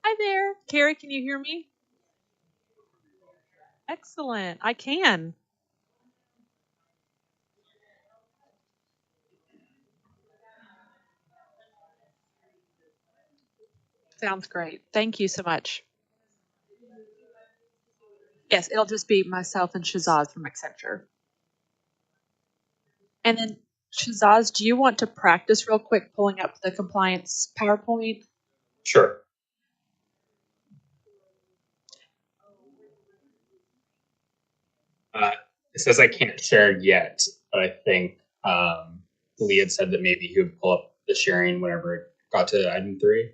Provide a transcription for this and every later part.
Hi there. Carrie, can you hear me? Excellent. I can. Sounds great. Thank you so much. Yes, it'll just be myself and Shazaz from Accenture. And then, Shazaz, do you want to practice real quick pulling up the compliance PowerPoint? Sure. It says I can't share yet, but I think Lee had said that maybe he would pull up the sharing whenever it got to item 3.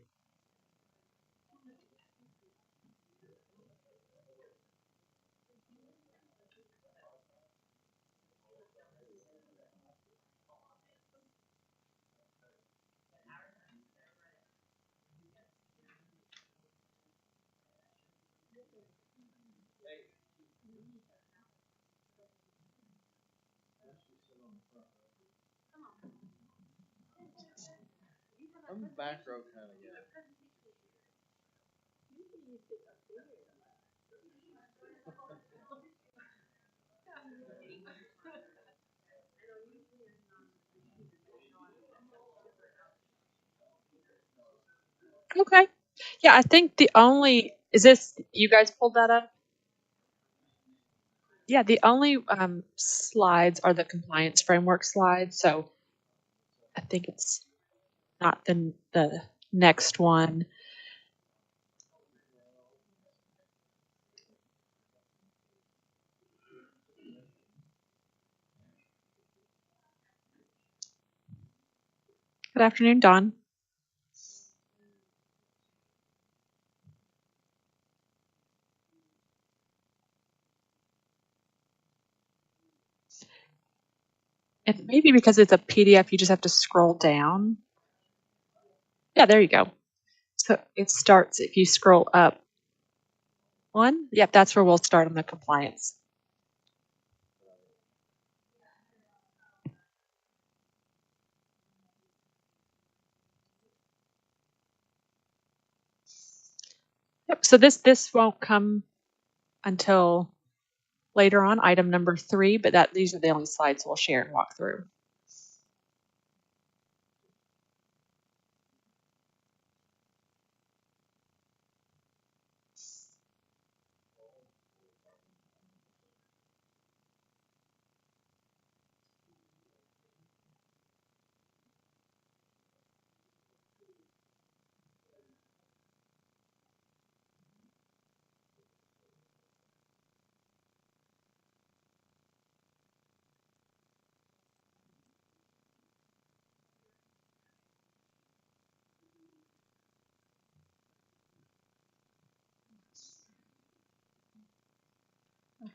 I'm back row kind of guy. Okay. Yeah, I think the only is this you guys pulled that up? Yeah, the only slides are the compliance framework slides. So I think it's not the next one. Good afternoon, Don. And maybe because it's a PDF, you just have to scroll down. Yeah, there you go. So it starts if you scroll up one. Yep, that's where we'll start on the compliance. Yep. So this won't come until later on, item number 3, but these are the only slides we'll share and walk through.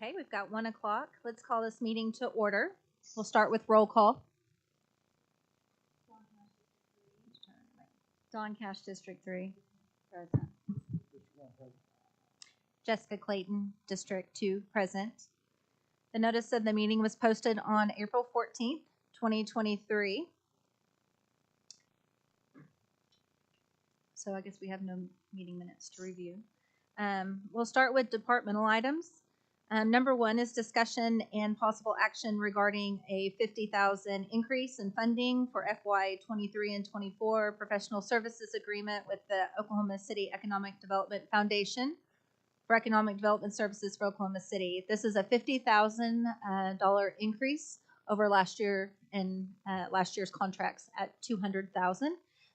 Okay, we've got 1 o'clock. Let's call this meeting to order. We'll start with roll call. Dawn Cash, District 3. Present. Jessica Clayton, District 2, present. The notice of the meeting was posted on April 14th, 2023. So I guess we have no meeting minutes to review. We'll start with departmental items. Number 1 is discussion and possible action regarding a $50,000 increase in funding for FY 23 and 24 professional services agreement with the Oklahoma City Economic Development Foundation for economic development services for Oklahoma City. This is a $50,000 increase over last year and last year's contracts at $200,000.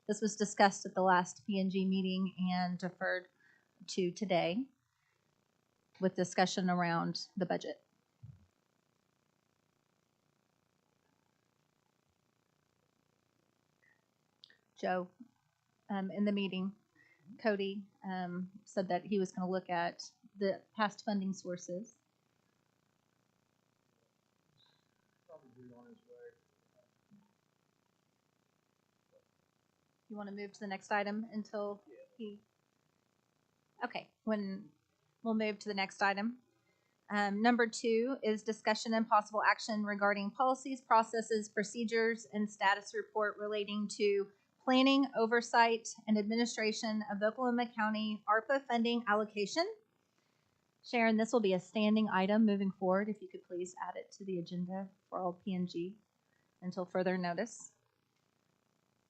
This was discussed at the last P&G meeting and deferred to today with discussion around the budget. Joe, in the meeting, Cody said that he was going to look at the past funding sources. You want to move to the next item until he... Okay, when we'll move to the next item. Number 2 is discussion and possible action regarding policies, processes, procedures, and status report relating to planning, oversight, and administration of the Oklahoma County ARPA funding allocation. Sharon, this will be a standing item moving forward. If you could please add it to the agenda for all P&G until further notice.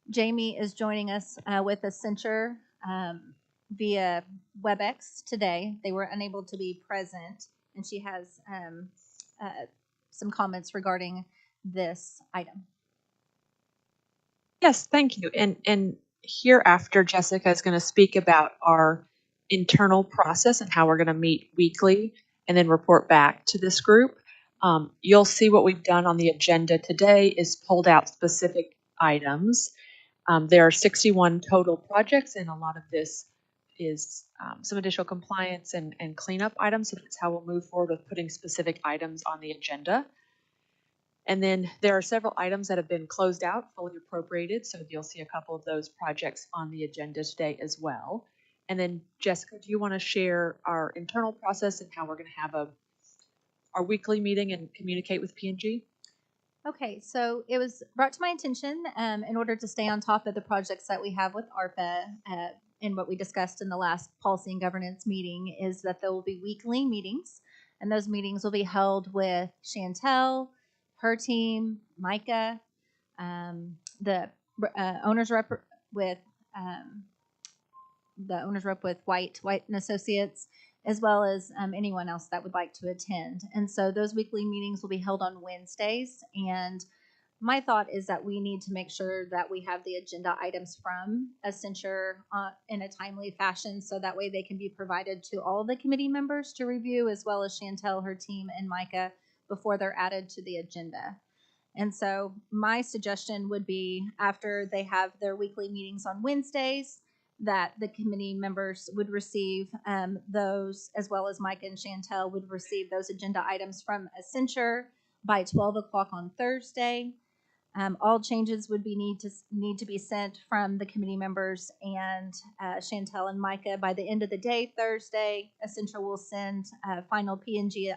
Jamie is joining us with Accenture via WebEx today. They were unable to be present, and she has some comments regarding this item. Yes, thank you. And hereafter, Jessica is going to speak about our internal process and how we're going to meet weekly and then report back to this group. You'll see what we've done on the agenda today is pulled out specific items. There are 61 total projects, and a lot of this is some additional compliance and cleanup items. So that's how we'll move forward with putting specific items on the agenda. And then there are several items that have been closed out, fully appropriated. So you'll see a couple of those projects on the agenda today as well. And then Jessica, do you want to share our internal process and how we're going to have our weekly meeting and communicate with P&G? Okay, so it was brought to my attention in order to stay on top of the projects that we have with ARPA and what we discussed in the last policy and governance meeting is that there will be weekly meetings, and those meetings will be held with Chantel, her team, Micah, the owners rep with White and Associates, as well as anyone else that would like to attend. And so those weekly meetings will be held on Wednesdays. And my thought is that we need to make sure that we have the agenda items from Accenture in a timely fashion, so that way they can be provided to all the committee members to review, as well as Chantel, her team, and Micah before they're added to the agenda. And so my suggestion would be, after they have their weekly meetings on Wednesdays, that the committee members would receive those, as well as Mike and Chantel would receive those agenda items from Accenture by 12 o'clock on Thursday. All changes would need to be sent from the committee members and Chantel and Micah by the end of the day Thursday. Accenture will send final P&G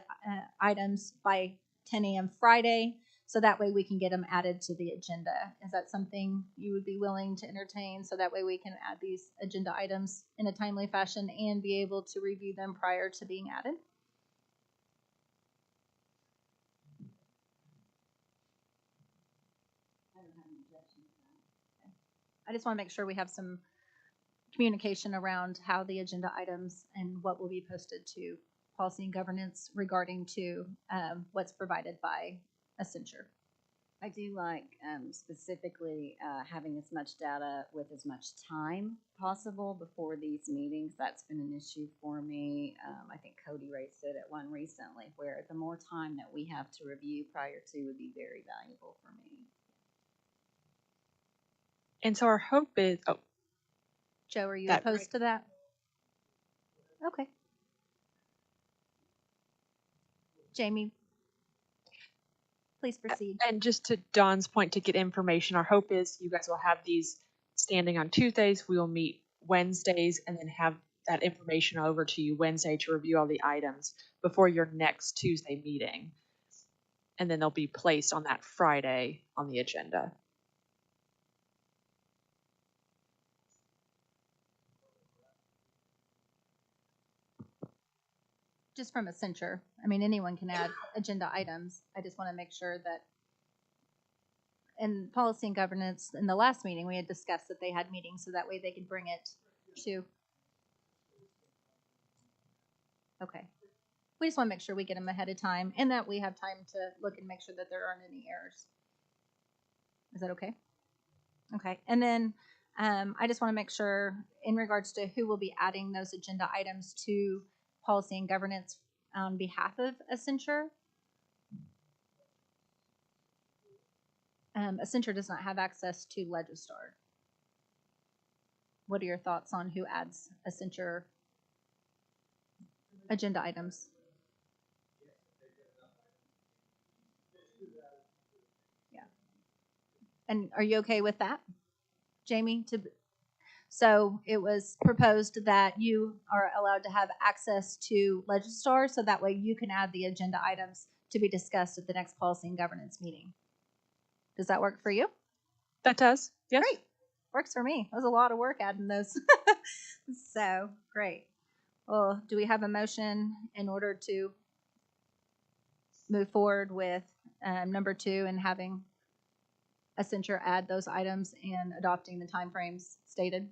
items by 10 a.m. Friday, so that way we can get them added to the agenda. Is that something you would be willing to entertain, so that way we can add these agenda items in a timely fashion and be able to review them prior to being added? I just want to make sure we have some communication around how the agenda items and what will be posted to policy and governance regarding to what's provided by Accenture. I do like specifically having as much data with as much time possible before these meetings. That's been an issue for me. I think Cody raised it at one recently, where the more time that we have to review prior to would be very valuable for me. And so our hope is, Joe, are you That opposed right. to that? Okay. Jamie, please proceed. And just to Dawn's point, to get information, our hope is you guys will have these standing on Tuesdays. We will meet Wednesdays and then have that information over to you Wednesday to review all the items before your next Tuesday meeting. And then they'll be placed on that Friday on the agenda. Just from a censure. I mean, anyone can add agenda items. I just want to make sure that in policy and governance, in the last meeting, we had discussed that they had meetings so that way they could bring it to. Okay. We just want to make sure we get them ahead of time and that we have time to look and make sure that there aren't any errors. Is that okay? Okay. And then I just want to make sure in regards to who will be adding those agenda items to policy and governance on behalf of Accenture. Accenture does not have access to Legistar. What are your thoughts on who adds Accenture agenda items? Yeah. And are you okay with that, Jamie? So it was proposed that you are allowed to have access to Legistar, so that way you can add the agenda items to be discussed at the next policy and governance meeting. Does that work for you? That does. Yes. Great. Works for me. It was a lot of work adding those. So great. Well, do we have a motion in order to move forward with number 2 and having Accenture add those items and adopting the timeframes stated?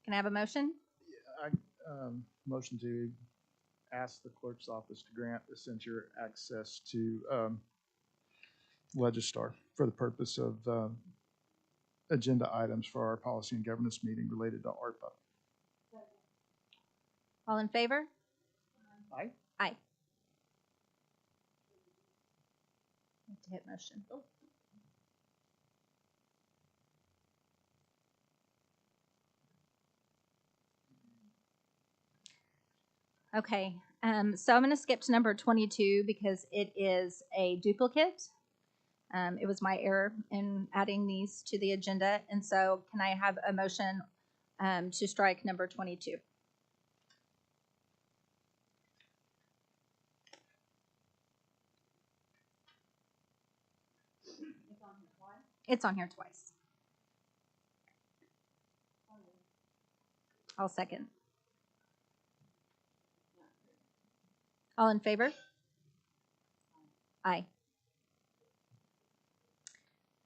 Can I have a motion? I motion to ask the clerk's office to grant Accenture access to Legistar for the purpose of agenda items for our policy and governance meeting related to ARPA. All in favor? Aye. Aye. I have to hit motion. Okay, so I'm going to skip to number 22 because it is a duplicate. It was my error in adding these to the agenda, and so can I have a motion to strike number 22? It's on here twice. I'll second. All in favor? Aye.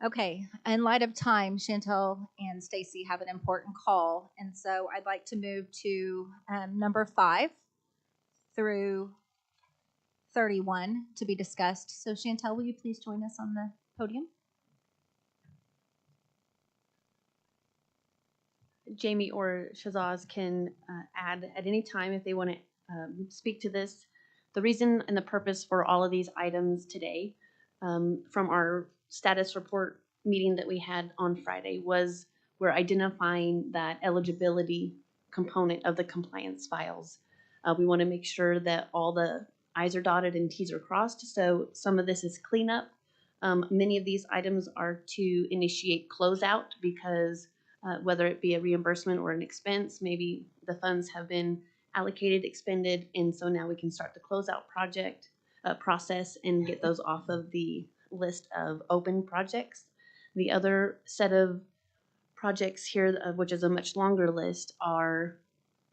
Okay, in light of time, Chantel and Stacy have an important call, and so I'd like to move to number 5 through 31 to be discussed. So Chantel, will you please join us on the podium? Jamie or Shazaz can add at any time if they want to speak to this. The reason and the purpose for all of these items today from our status report meeting that we had on Friday was we're identifying that eligibility component of the compliance files. We want to make sure that all the I's are dotted and T's are crossed. So some of this is cleanup. Many of these items are to initiate closeout because whether it be a reimbursement or an expense, maybe the funds have been allocated, expended, and so now we can start the closeout project process and get those off of the list of open projects. The other set of projects here, which is a much longer list, are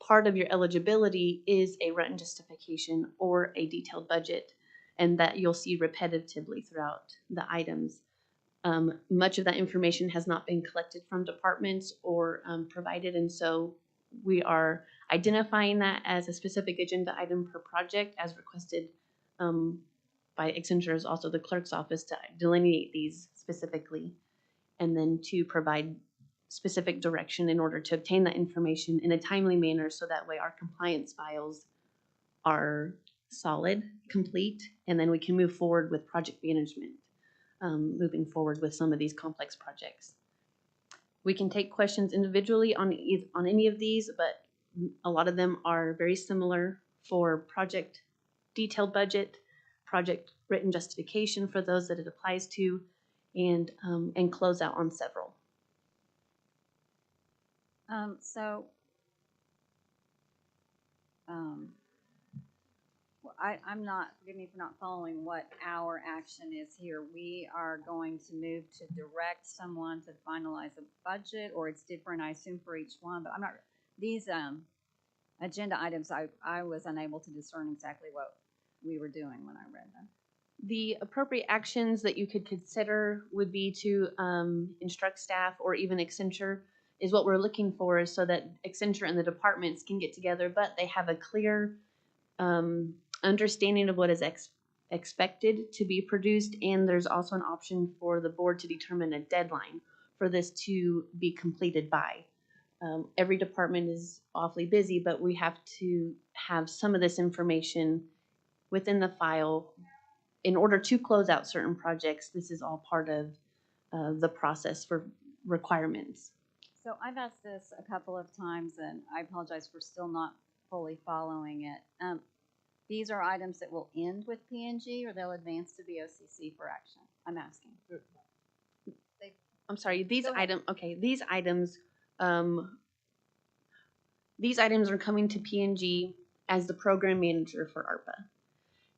part of your eligibility is a rent justification or a detailed budget, and that you'll see repetitively throughout the items. Much of that information has not been collected from departments or provided, and so we are identifying that as a specific agenda item per project as requested by Accenture's, also the clerk's office, to delineate these specifically and then to provide specific direction in order to obtain that information in a timely manner so that way our compliance files are solid, complete, and then we can move forward with project management, moving forward with some of these complex projects. We can take questions individually on any of these, but a lot of them are very similar for project detailed budget, project written justification for those that it applies to, and close out on several. Well, I'm not, forgive me for not following what our action is here. We are going to move to direct someone to finalize a budget, or it's different, I assume, for each one, but I'm not, these, agenda items, I was unable to discern exactly what we were doing when I read them. The appropriate actions that you could consider would be to instruct staff or even Accenture is what we're looking for, so that Accenture and the departments can get together, but they have a clear understanding of what is expected to be produced, and there's also an option for the board to determine a deadline for this to be completed by. Every department is awfully busy, but we have to have some of this information within the file in order to close out certain projects. This is all part of the process for requirements. So I've asked this a couple of times, and I apologize for still not fully following it. These are items that will end with P&G, or they'll advance to BOCC for action? I'm asking. I'm sorry, these Go ahead. these items are coming to P&G as the program manager for ARPA.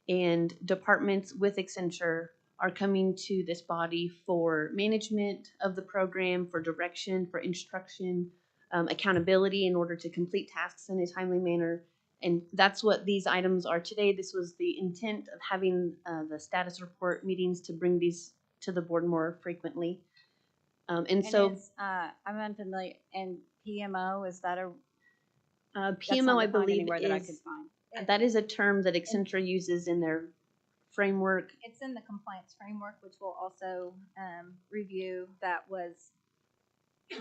And departments with Accenture are coming to this body for management of the program, for direction, for instruction, accountability in order to complete tasks in a timely manner. And that's what these items are today. This was the intent of having the status report meetings to bring these to the board more frequently. And so is, I'm unfamiliar, and PMO, is that a, that's PMO, not I defined believe, anywhere that I could is find. that is a term that Accenture uses in their framework. It's in the compliance framework, which we'll also review. That was,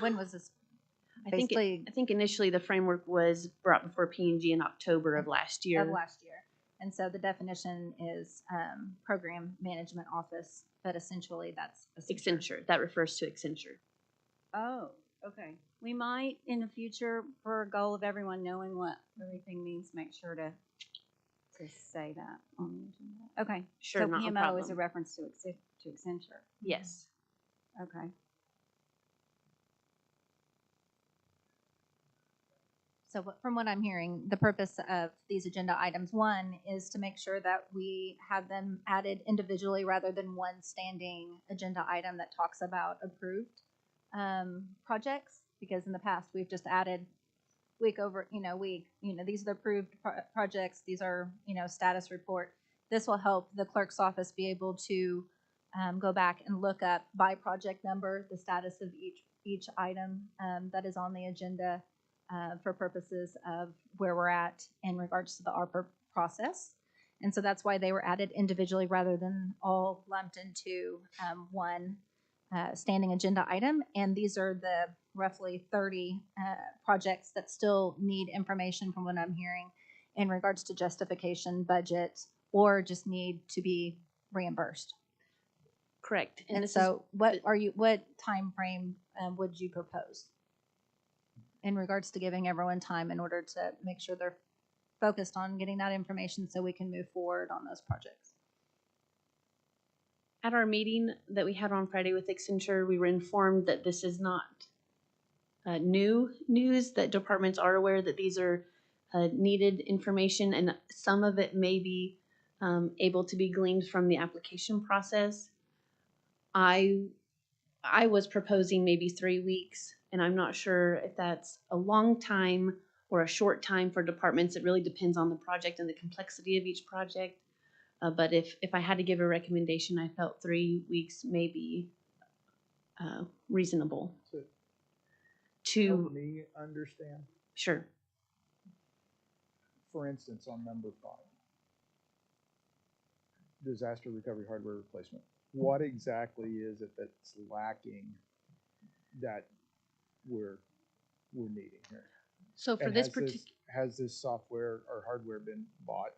when was this? I think Basically, I think initially the framework was brought before P&G in October of last year. And so the definition is program management office, but essentially that's Accenture. That refers to Accenture. Oh, okay. We might, in the future, for a goal of everyone knowing what everything means, make sure to say that on the agenda. Okay. Sure, So not a PMO problem. is a reference to Accenture. Yes. Okay. So from what I'm hearing, the purpose of these agenda items, one, is to make sure that we have them added individually rather than one standing agenda item that talks about approved projects. Because in the past, we've just added week over, week, these are the approved projects, these are, status report. This will help the clerk's office be able to go back and look up by project number the status of each item that is on the agenda for purposes of where we're at in regards to the ARPA process. And so that's why they were added individually rather than all lumped into one standing agenda item. And these are the roughly 30 projects that still need information from what I'm hearing in regards to justification, budget, or just need to be reimbursed. Correct. And so what time frame would you propose in regards to giving everyone time in order to make sure they're focused on getting that information so we can move forward on those projects? At our meeting that we had on Friday with Accenture, we were informed that this is not new news, that departments are aware that these are needed information, and some of it may be able to be gleaned from the application process. I was proposing maybe 3 weeks, and I'm not sure if that's a long time or a short time for departments. It really depends on the project and the complexity of each project. But if I had to give a recommendation, I felt 3 weeks may be reasonable. To help me understand, Sure. for instance, on number 5, disaster recovery hardware replacement, what exactly is it that's lacking that we're needing here? So for And this particular, has this software or hardware been bought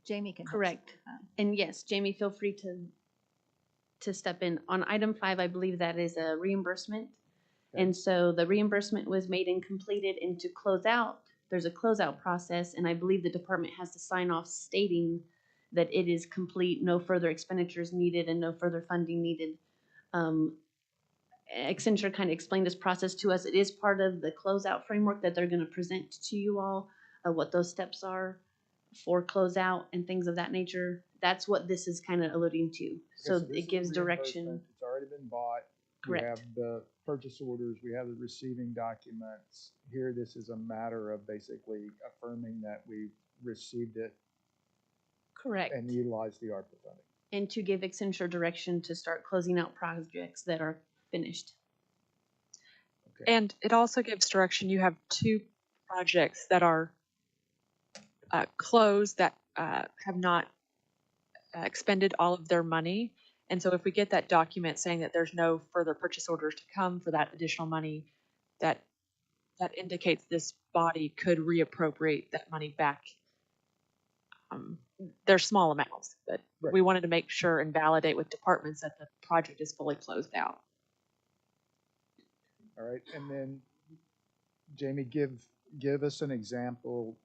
Jamie can. help Correct. with that. And yes, Jamie, feel free to step in. On item 5, I believe that is a reimbursement. Okay. And so the reimbursement was made and completed, and to close out, there's a closeout process, and I believe the department has to sign off stating that it is complete, no further expenditures needed, and no further funding needed. Accenture kind of explained this process to us. It is part of the closeout framework that they're going to present to you all, what those steps are for closeout and things of that nature. That's what this is kind of alluding to. So Okay, this is it a gives direction. reimbursement. It's already been bought. Correct. We have the purchase orders, we have the receiving documents. Here, this is a matter of basically affirming that we've received it Correct. and utilized the ARPA funding. And to give Accenture direction to start closing out projects that are finished. Okay. And it also gives direction. You have 2 projects that are closed that have not expended all of their money. And so if we get that document saying that there's no further purchase orders to come for that additional money, that indicates this body could reappropriate that money back. They're small amounts, but Right. we wanted to make sure and validate with departments that the project is fully closed out. All right, and then Jamie, give us an example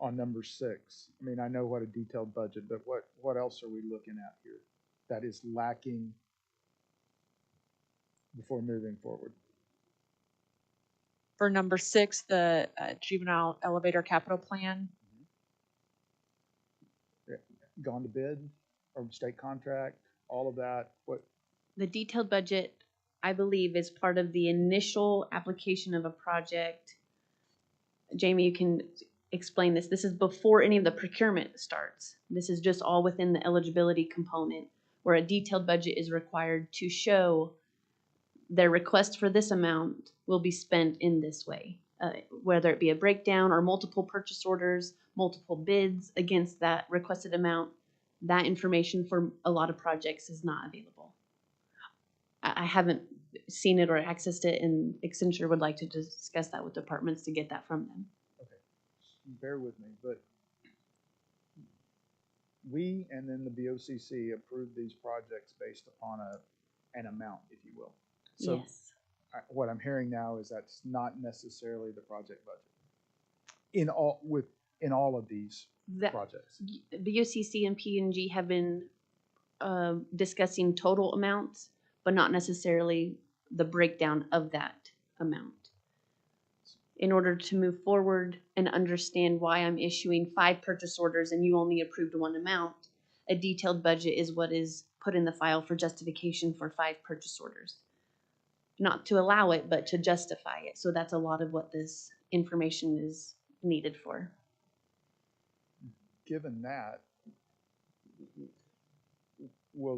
on number 6. I mean, I know what a detailed budget, but what else are we looking at here that is lacking before moving forward? For number 6, the juvenile elevator capital plan, Gone to bid or state contract, all of that? What? The detailed budget, I believe, is part of the initial application of a project. Jamie, you can explain this. This is before any of the procurement starts. This is just all within the eligibility component, where a detailed budget is required to show their request for this amount will be spent in this way. Whether it be a breakdown or multiple purchase orders, multiple bids against that requested amount, that information for a lot of projects is not available. I haven't seen it or accessed it, and Accenture would like to discuss that with departments to get that from them. Okay, bear with me, but we and then the BOCC approved these projects based upon an amount, if you will. So Yes. What I'm hearing now is that's not necessarily the project budget in all of these That projects. BOCC and P&G have been discussing total amounts, but not necessarily the breakdown of that amount. In order to move forward and understand why I'm issuing 5 purchase orders and you only approved 1 amount, a detailed budget is what is put in the file for justification for 5 purchase orders. Not to allow it, but to justify it. So that's a lot of what this information is needed for. Given that, will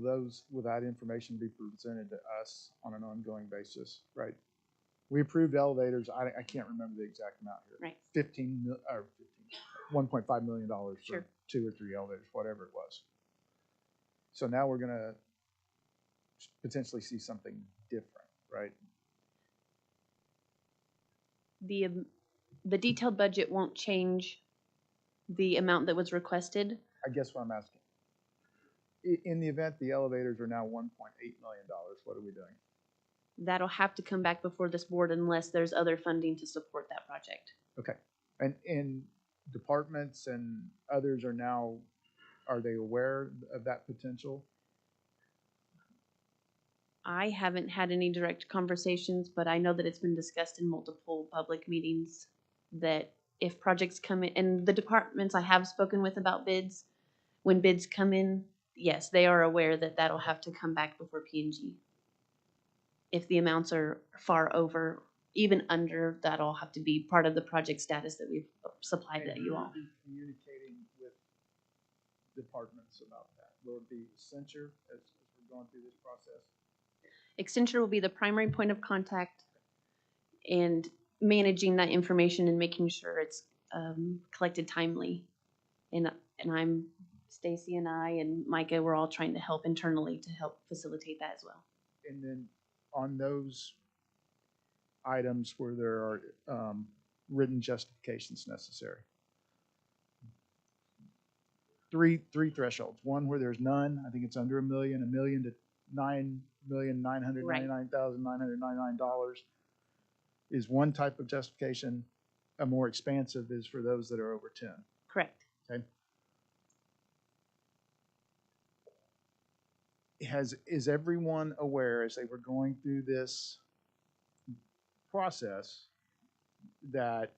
that information be presented to us on an ongoing basis, right? We approved elevators. I can't remember the exact amount here. Right. 1.5 million dollars for Sure. 2 or 3 elevators, whatever it was. So now we're gonna potentially see something different, right? The detailed budget won't change the amount that was requested. I guess what I'm asking. In the event the elevators are now $1.8 million, what are we doing? That'll have to come back before this board unless there's other funding to support that project. Okay, and departments and others are they aware of that potential? I haven't had any direct conversations, but I know that it's been discussed in multiple public meetings that if projects come in, and the departments I have spoken with about bids, when bids come in, yes, they are aware that that'll have to come back before P&G. If the amounts are far over, even under, that'll have to be part of the project status that we've supplied to you all. Will you be communicating with departments about that? Will it be Accenture as we're going through this process? Accenture will be the primary point of contact and managing that information and making sure it's collected timely. And Stacy and I and Micah, we're all trying to help internally to help facilitate that as well. And then on those items where there are written justifications necessary, three thresholds. One where there's none, I think it's under $1 million to $9,999,999 is one type of justification. A more expansive is for those that are over 10. Correct. Okay. Is everyone aware as they were going through this process that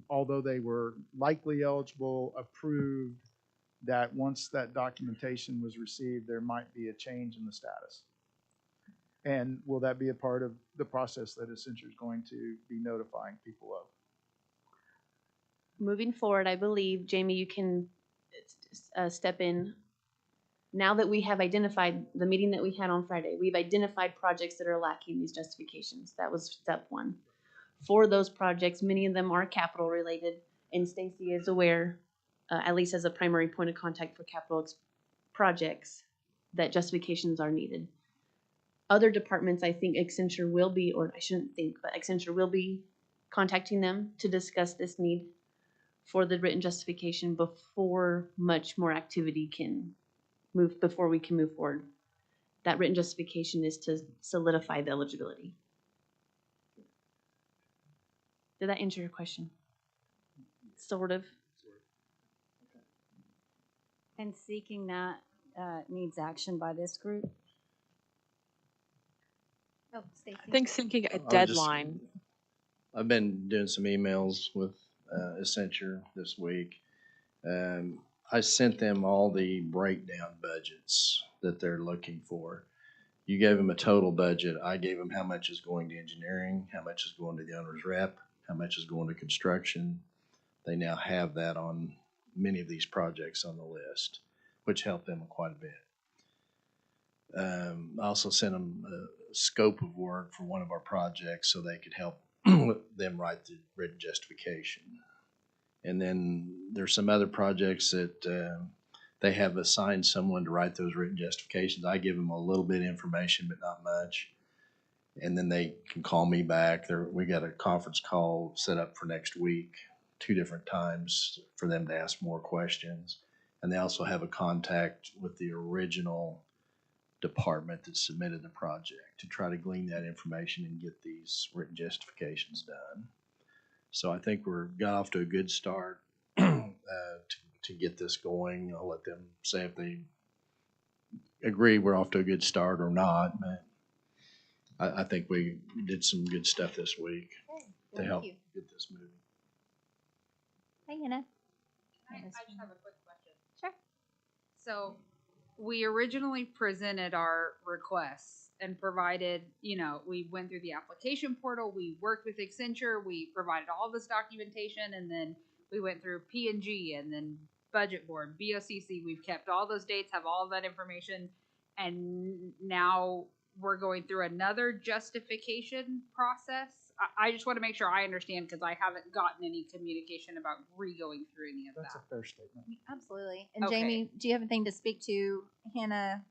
although they were likely eligible, approved, that once that documentation was received, there might be a change in the status? And will that be a part of the process that Accenture is going to be notifying people of? Moving forward, I believe, Jamie, you can step in. Now that we have identified the meeting that we had on Friday, we've identified projects that are lacking these justifications. That was step one. For those projects, many of them are capital related, and Stacy is aware, at least as a primary point of contact for capital projects, that justifications are needed. Other departments, I think Accenture will be, or I shouldn't think, but Accenture will be contacting them to discuss this need for the written justification before much more activity can move, before we can move forward. That written justification is to solidify the eligibility. Did that answer your question? Sort of. And seeking that needs action by this group. Oh, Stacy. I think syncing a I'll just- deadline. I've been doing some emails with Accenture this week. I sent them all the breakdown budgets that they're looking for. You gave them a total budget. I gave them how much is going to engineering, how much is going to the owner's rep, how much is going to construction. They now have that on many of these projects on the list, which helped them quite a bit. I also sent them a scope of work for one of our projects so they could help them write the written justification. And then there's some other projects that they have assigned someone to write those written justifications. I give them a little bit of information, but not much. And then they can call me back. We got a conference call set up for next week, 2 different times for them to ask more questions. And they also have a contact with the original department that submitted the project to try to glean that information and get these written justifications done. So I think got off to a good start to get this going. I'll let them say if they agree we're off to a good start or not. But I think we did some good stuff this week to Thank help you. get this moving. Hey, Hannah. I just have a quick question. Sure. So we originally presented our requests and provided, we went through the application portal, we worked with Accenture, we provided all this documentation, and then we went through P&G and then budget board, BOCC. We've kept all those dates, have all of that information, and now we're going through another justification process. I just want to make sure I understand because I haven't gotten any communication about re-going through any of That's that. a fair statement. Absolutely. And Okay. Jamie, do you have anything to speak to? Hannah,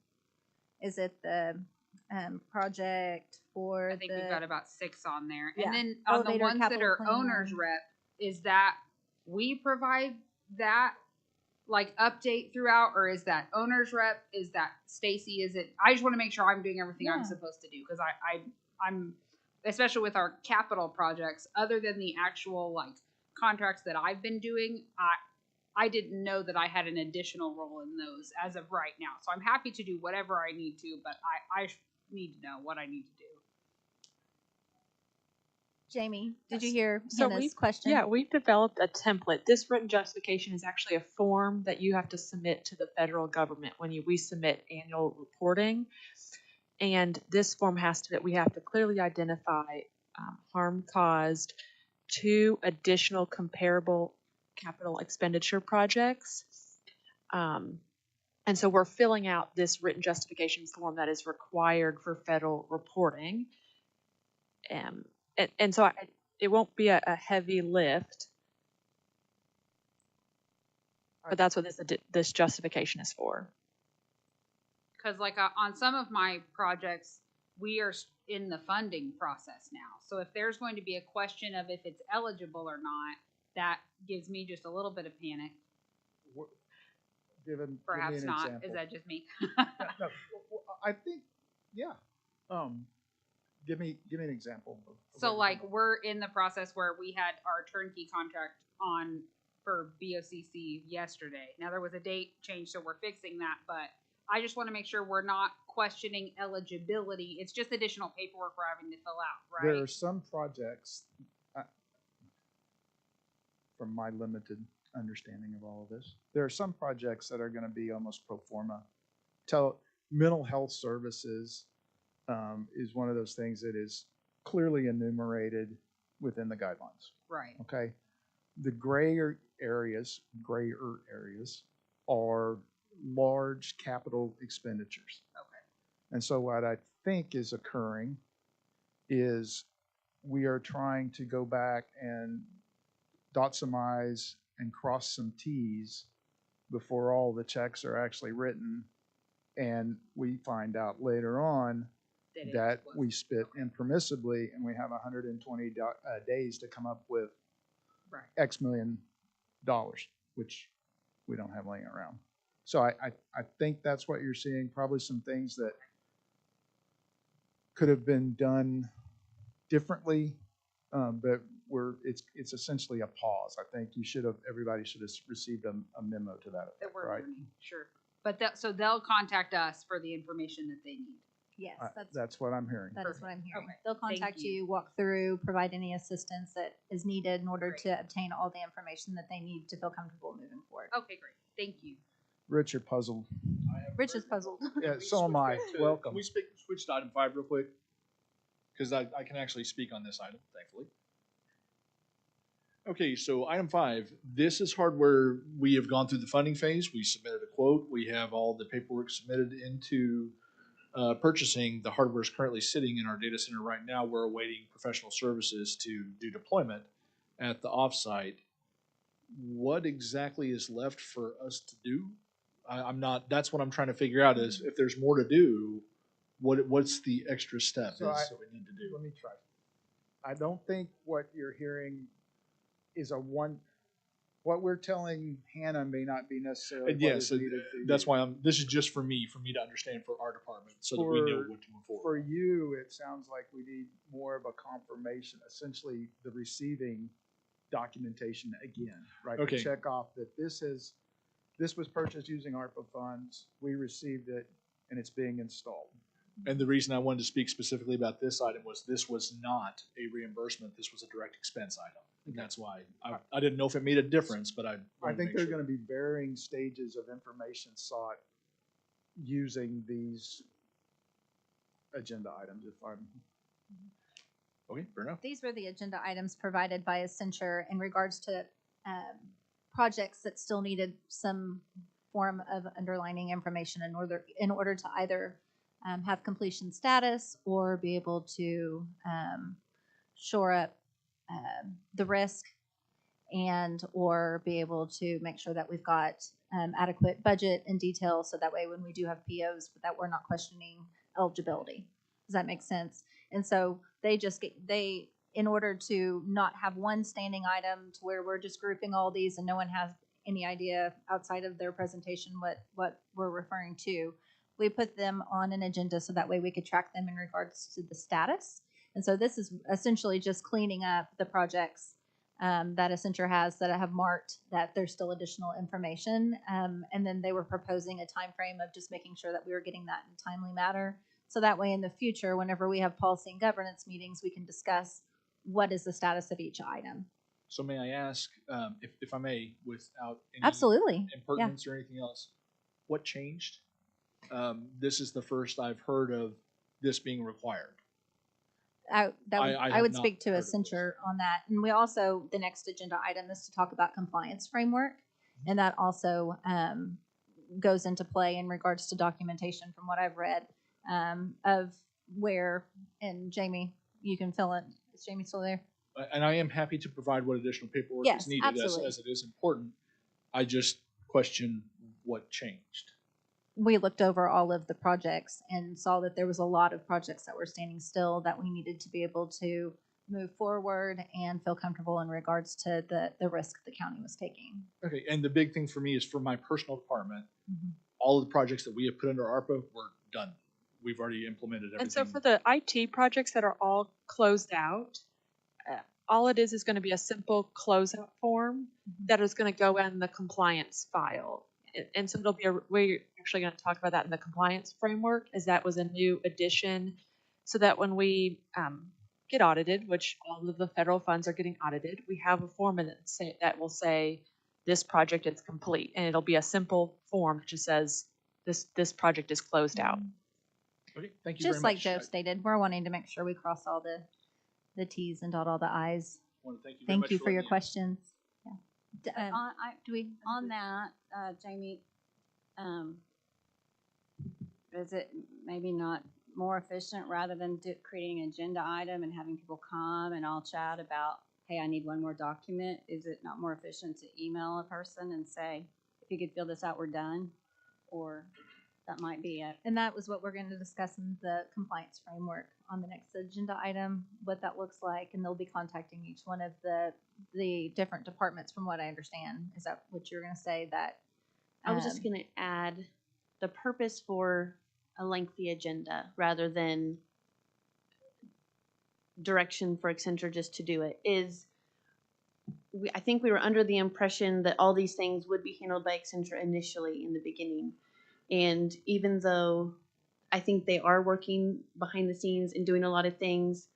is it the project for I think the? we've got about 6 on there. Yeah. And then on the Elevator, ones that capital are plan. owner's rep, is that we provide that like update throughout, or is that owner's rep? Is that Stacy? Is it? I just want to make sure I'm doing everything I'm Yeah. supposed to do because I'm especially with our capital projects. Other than the actual like contracts that I've been doing, I didn't know that I had an additional role in those as of right now. So I'm happy to do whatever I need to, but I need to know what I need to do. Jamie, did you Yes. hear So Hannah's question? Yeah, we've developed a template. This written justification is actually a form that you have to submit to the federal government when we submit annual reporting. And this form we have to clearly identify harm caused to additional comparable capital expenditure projects. And so we're filling out this written justification form that is required for federal reporting. And so it won't be a heavy lift, but that's what this justification is for. Because like on some of my projects, we are in the funding process now. So if there's going to be a question of if it's eligible or not, that gives me just a little bit of panic. Give me Perhaps an not. example. Is that just me? Yeah, no, well, I think, yeah. Give me an example. Of So what like you're talking we're in the process where we had our turnkey contract on for BOCC yesterday. Now there was a date change, so we're fixing that, but I just want to make sure we're not questioning eligibility. It's just additional paperwork we're having to fill out, about. There are right? some projects, from my limited understanding of all of this, there are some projects that are going to be almost pro forma. Mental health services is one of those things that is clearly enumerated within the guidelines. Right. Okay, the grayer areas are large capital expenditures. Okay. And so what I think is occurring is we are trying to go back and dot some I's and cross some T's before all the checks are actually written. And we find out later on that we spit impermissibly and we have 120 days to come up with Right. X $1 million, which we don't have laying around. So I think that's what you're seeing, probably some things that could have been done differently, but it's essentially a pause. I think everybody should have received a memo to that That effect, we're right? learning, sure. But so they'll contact us for the information that they need. Yes, That's what I'm hearing. that is what I'm hearing. Okay, They'll thank contact you. you, walk through, provide any assistance that is needed in order Great. to obtain all the information that they need to feel comfortable moving forward. Okay, great. Thank you. Rich, you're puzzled. Rich is puzzled. Yeah, so am I. Welcome. Can we switch to item 5 real quick? Because I can actually speak on this item, thankfully. Okay, so item 5, this is hardware. We have gone through the funding phase. We submitted a quote. We have all the paperwork submitted into purchasing. The hardware is currently sitting in our data center right now. We're awaiting professional services to do deployment at the offsite. What exactly is left for us to do? I'm not, that's what I'm trying to figure out is if there's more to do, what's the extra step So that we need to do? Let me try. I don't think what you're hearing is what we're telling Hannah may not be necessarily And what yes, is needed for that's you. why this is just for me to understand for our department so that we know what to move For forward. you, it sounds like we need more of a confirmation, essentially the receiving documentation again, right? To Okay. check off that this was purchased using ARPA funds, we received it, and it's being installed. And the reason I wanted to speak specifically about this item was this was not a reimbursement. This was a direct expense item. And that's why I didn't know if it made a difference, but I think there are going to be varying stages of information sought using these agenda items, if I'm. Okay, fair enough. These were the agenda items provided by Accenture in regards to projects that still needed some form of underlining information in order to either have completion status or be able to shore up the risk and or be able to make sure that we've got adequate budget and detail so that way when we do have POs that we're not questioning eligibility. Does that make sense? And so they in order to not have one standing item to where we're just grouping all these and no one has any idea outside of their presentation what we're referring to, we put them on an agenda so that way we could track them in regards to the status. And so this is essentially just cleaning up the projects that Accenture has that have marked that there's still additional information. And then they were proposing a time frame of just making sure that we were getting that in a timely manner. So that way in the future, whenever we have policy and governance meetings, we can discuss what is the status of each item. So may I ask, if I may, without any Absolutely. impertinence or anything else, what changed? This is the first I've heard of this being required. I have would not speak to heard of this. Accenture on that. And we also, the next agenda item is to talk about compliance framework. And that also goes into play in regards to documentation from what I've read of where, and Jamie, you can fill it. Is Jamie still there? And I am happy to provide what additional paperwork Yes, is needed absolutely. as it is important. I just question what changed. We looked over all of the projects and saw that there was a lot of projects that were standing still that we needed to be able to move forward and feel comfortable in regards to the risk the county was taking. Okay, and the big thing for me is for my personal department, Mhm. all of the projects that we have put under ARPA were done. We've already implemented everything. And so for the IT projects that are all closed out, all it is going to be a simple closeout form that is going to go in the compliance file. And so it'll be we're actually going to talk about that in the compliance framework, as that was a new addition, so that when we get audited, which all of the federal funds are getting audited, we have a form that will say this project is complete, and it'll be a simple form that just says this project is closed out. Okay, thank you very much. Just like Joe stated, we're wanting to make sure we cross all the T's and dot all the I's. I want to thank you very Thank much you for your letting me in. questions. Yeah. Do we? On that, Jamie, is it maybe not more efficient rather than creating an agenda item and having people come and all chat about, hey, I need one more document? Is it not more efficient to email a person and say, if you could fill this out, we're done? Or that might be it. And that was what we're going to discuss in the compliance framework on the next agenda item, what that looks like, and they'll be contacting each one of the different departments, from what I understand. Is that what you're going to say? That I was just going to add the purpose for a lengthy agenda rather than direction for Accenture just to do it is I think we were under the impression that all these things would be handled by Accenture initially in the beginning. And even though I think they are working behind the scenes and doing a lot of things,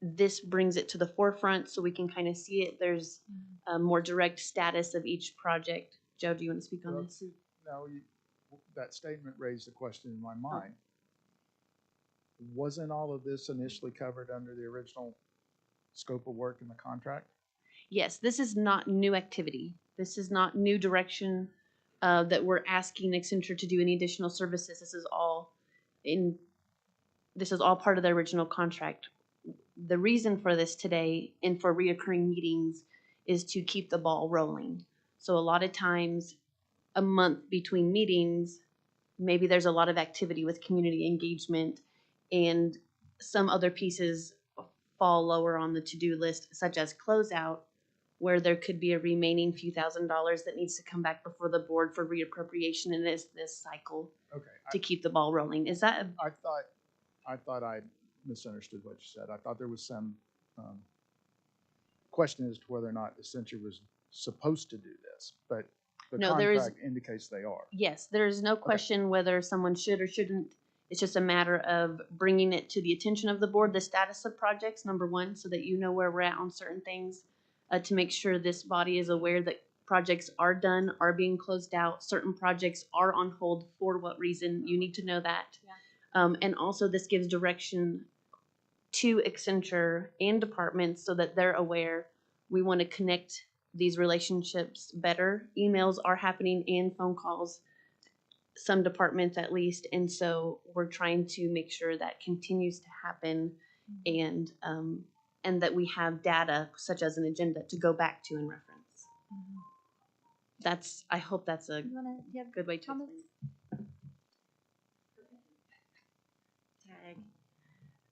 this brings it to the forefront so we can kind of see it. There's a more direct status of each project. Joe, do you want to speak on Well, this? No, that statement raised a question in my mind. Wasn't all of this initially covered under the original scope of work in the contract? Yes, this is not new activity. This is not new direction that we're asking Accenture to do any additional services. This is all part of the original contract. The reason for this today and for reoccurring meetings is to keep the ball rolling. So a lot of times, a month between meetings, maybe there's a lot of activity with community engagement, and some other pieces fall lower on the to-do list, such as closeout, where there could be a remaining few $1,000s that needs to come back before the board for reappropriation, and it's this cycle Okay. to keep the ball rolling. Is that I thought I misunderstood what you said. I thought there was some question as to whether or not Accenture was supposed to do this, but the No, there is- contract indicates they are. Yes, there is no question whether someone should or shouldn't. It's just a matter of bringing it to the attention of the board, the status of projects, number one, so that you know where we're at on certain things, to make sure this body is aware that projects are done, are being closed out, certain projects are on hold, for what reason, you need to know that. Yeah. And also this gives direction to Accenture and departments so that they're aware. We want to connect these relationships better. Emails are happening and phone calls, some departments at least, and so we're trying to make sure that continues to happen, and that we have data such as an agenda to go back to and reference. I hope that's a You wanna, do you have good way to comments? explain it.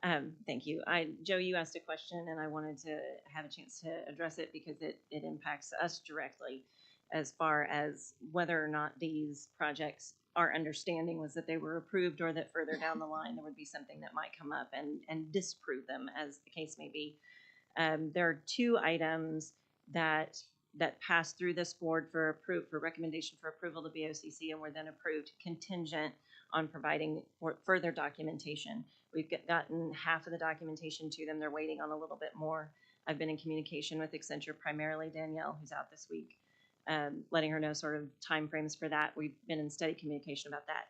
Tag. Thank you. Joe, you asked a question and I wanted to have a chance to address it because it impacts us directly as far as whether or not these projects, our understanding was that they were approved, or that further down the line there would be something that might come up and disprove them, as the case may be. There are two items that passed through this board for recommendation for approval to BOCC and were then approved contingent on providing further documentation. We've gotten half of the documentation to them. They're waiting on a little bit more. I've been in communication with Accenture, primarily Danielle, who's out this week, letting her know sort of timeframes for that. We've been in steady communication about that.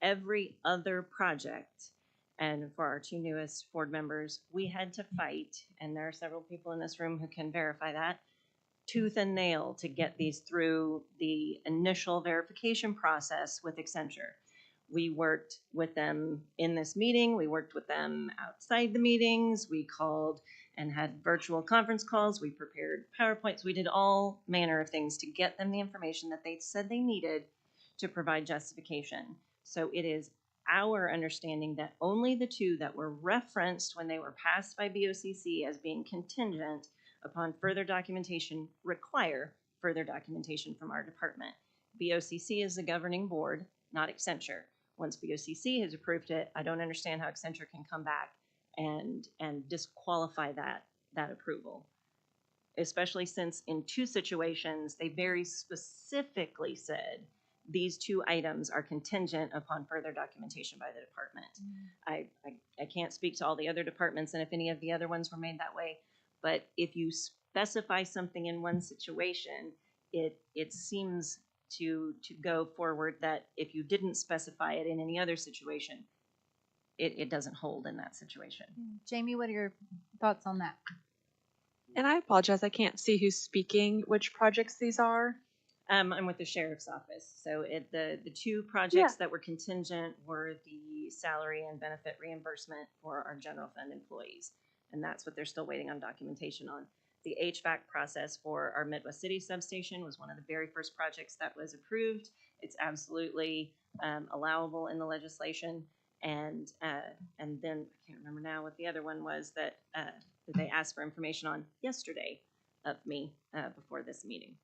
Every other project, and for our two newest board members, we had to fight, and there are several people in this room who can verify that, tooth and nail to get these through the initial verification process with Accenture. We worked with them in this meeting. We worked with them outside the meetings. We called and had virtual conference calls. We prepared PowerPoints. We did all manner of things to get them the information that they said they needed to provide justification. So it is our understanding that only the two that were referenced when they were passed by BOCC as being contingent upon further documentation require further documentation from our department. BOCC is the governing board, not Accenture. Once BOCC has approved it, I don't understand how Accenture can come back and disqualify that approval. Especially since in two situations, they very specifically said these two items are contingent upon further documentation by the department. I can't speak to all the other departments and if any of the other ones were made that way, but if you specify something in one situation, it seems to go forward that if you didn't specify it in any other situation, it doesn't hold in that situation. Jamie, what are your thoughts on that? And I apologize, I can't see who's speaking, which projects these are. I'm with the sheriff's office. So the two projects that were contingent were the salary and benefit reimbursement for our general fund employees. And that's what they're still waiting on documentation on. The HVAC process for our Midwest City substation was one of the very first projects that was approved. It's absolutely allowable in the legislation. And then I can't remember now what the other one was that they asked for information on yesterday of me before this meeting.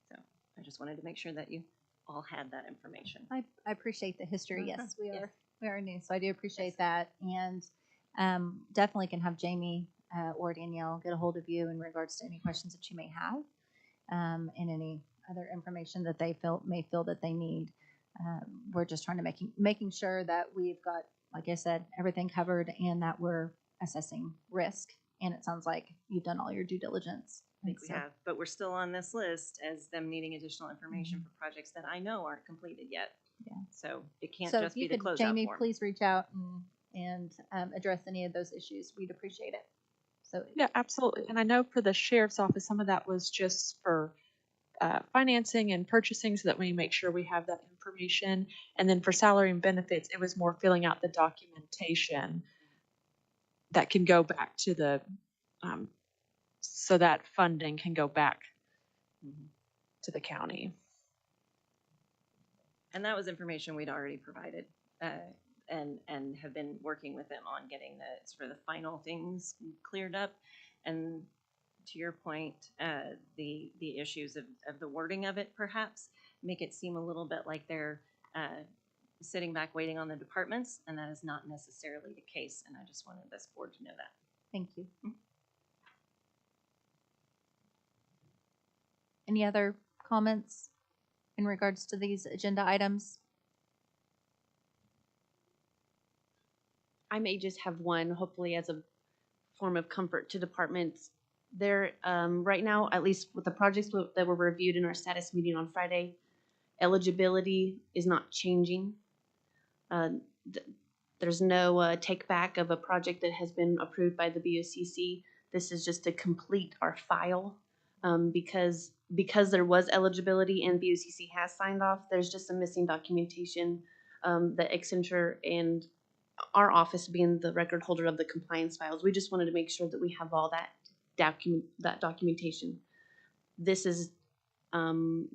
So I just wanted to make sure that you all had that information. I appreciate the history. Yes, we Yes. we are new, so I do appreciate that, and definitely can have Jamie or Danielle get a hold of you in regards to any questions that you may have, and any other information that they may feel that they need. We're just trying to making sure that we've got, like I said, everything covered, and that we're assessing risk. And it sounds like you've done all your due diligence. I think we have, but we're still on this list as them needing additional information for projects that I know aren't completed yet. Yeah. So it can't So just if you be the could, closeout Jamie, form. please reach out and address any of those issues. We'd appreciate it. So Yeah, absolutely. And I know for the sheriff's office, some of that was just for financing and purchasing so that we make sure we have that information. And then for salary and benefits, it was more filling out the documentation that can go back to the, so that funding can go back to the county. And that was information we'd already provided, and have been working with them on getting the sort of the final things cleared up. And to your point, the issues of the wording of it perhaps make it seem a little bit like they're sitting back waiting on the departments, and that is not necessarily the case. And I just wanted this board to know that. thank you. Any other comments in regards to these agenda items? I may just have one, hopefully as a form of comfort to departments. There, right now, at least with the projects that were reviewed in our status meeting on Friday, eligibility is not changing. There's no take back of a project that has been approved by the BOCC. This is just to complete our file, because there was eligibility and BOCC has signed off. There's just some missing documentation that Accenture and our office, being the record holder of the compliance files, we just wanted to make sure that we have all that documentation. This is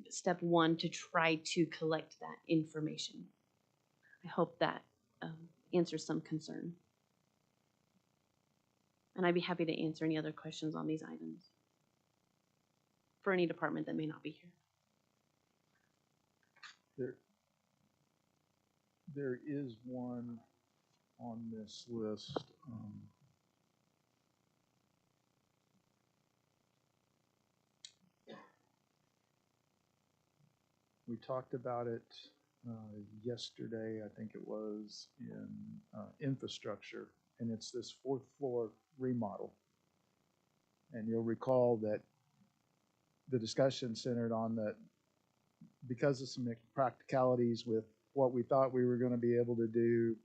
step one to try to collect that information. I hope that answers some concern. And I'd be happy to answer any other questions on these items for any department that may not be here. There is one on this list. We talked about it yesterday, I think it was, in infrastructure, and it's this fourth floor remodel. And you'll recall that the discussion centered on that because of some practicalities with what we thought we were going to be able to do,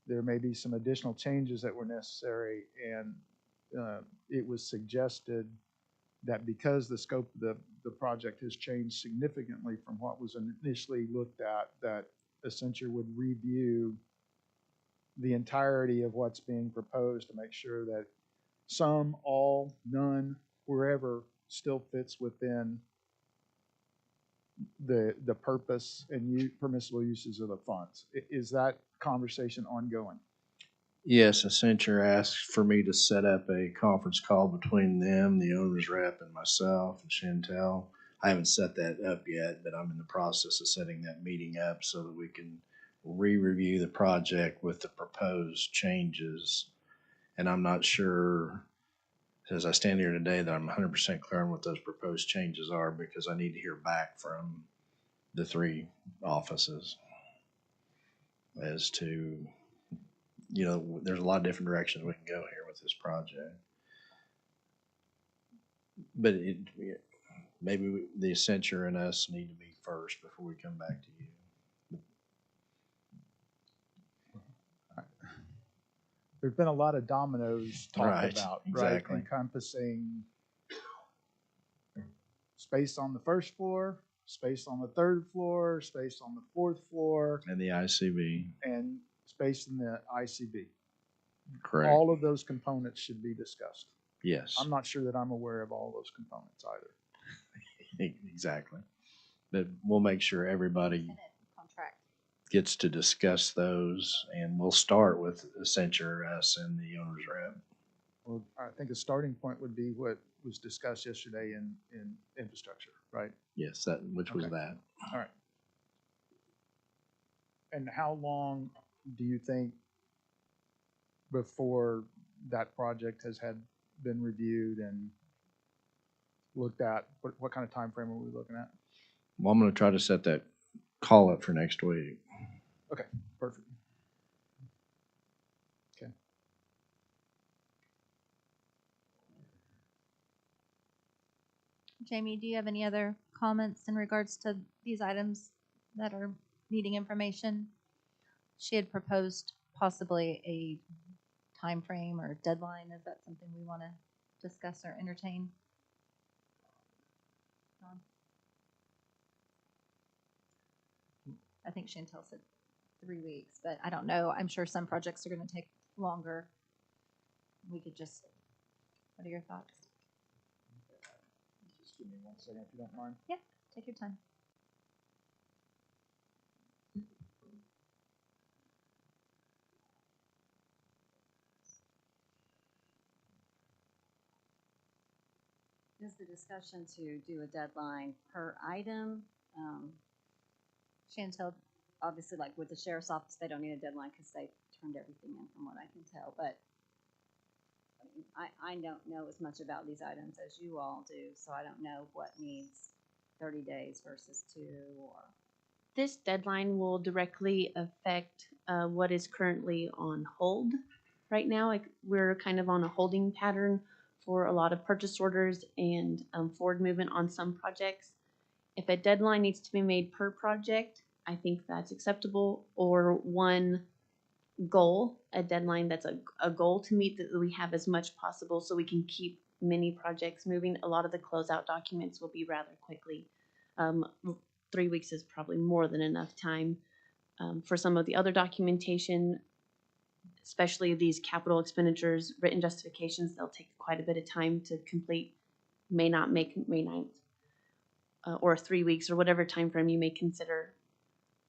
there may be some additional changes that were necessary, and it was suggested that because the scope of the project has changed significantly from what was initially looked at, that Accenture would review the entirety of what's being proposed to make sure that some, all, none, wherever still fits within the purpose and permissible uses of the funds. Is that conversation ongoing? Yes, Accenture asked for me to set up a conference call between them, the owner's rep, and myself and Chantel. I haven't set that up yet, but I'm in the process of setting that meeting up so that we can re-review the project with the proposed changes. And I'm not sure, as I stand here today, that I'm 100% clear on what those proposed changes are because I need to hear back from the three offices as to, you know, there's a lot of different directions we can go here with this project. But maybe the Accenture and us need to meet first before we come back to you. There's been a lot of dominoes talked Right, about, exactly. right? Encompassing space on the first floor, space on the third floor, space on the fourth floor, And the ICB, and space in the ICB. correct? All of those components should be discussed. Yes, I'm not sure that I'm aware of all those components either. exactly. But we'll make sure everybody Contract. gets to discuss those, and we'll start with Accenture, us, and the owner's rep. Well, I think a starting point would be what was discussed yesterday in infrastructure, right? Yes, which was Okay. that. All right. And how long do you think before that project has been reviewed and looked at? What kind of time frame are we looking at? Well, I'm gonna try to set that call up for next week. Okay, perfect. Okay. Jamie, do you have any other comments in regards to these items that are needing information? She had proposed possibly a time frame or deadline. Is that something we want to discuss or entertain? Dawn? I think Chantel said 3 weeks, but I don't know. I'm sure some projects are going to take longer. We could just, what are your thoughts? Just give me 1 second if you don't mind. Yeah, take your time. Is the discussion to do a deadline per item? Chantel, Obviously, like with the sheriff's office, they don't need a deadline because they turned everything in from what I can tell, but I mean, I don't know as much about these items as you all do, so I don't know what needs 30 days versus 2 or. This deadline will directly affect what is currently on hold right now. Like we're kind of on a holding pattern for a lot of purchase orders and forward movement on some projects. If a deadline needs to be made per project, I think that's acceptable. Or one goal, a deadline that's a goal to meet that we have as much possible so we can keep many projects moving. A lot of the closeout documents will be rather quickly. 3 weeks is probably more than enough time. For some of the other documentation, especially these capital expenditures, written justifications, they'll take quite a bit of time to complete. May not make May 9th or 3 weeks or whatever time frame you may consider.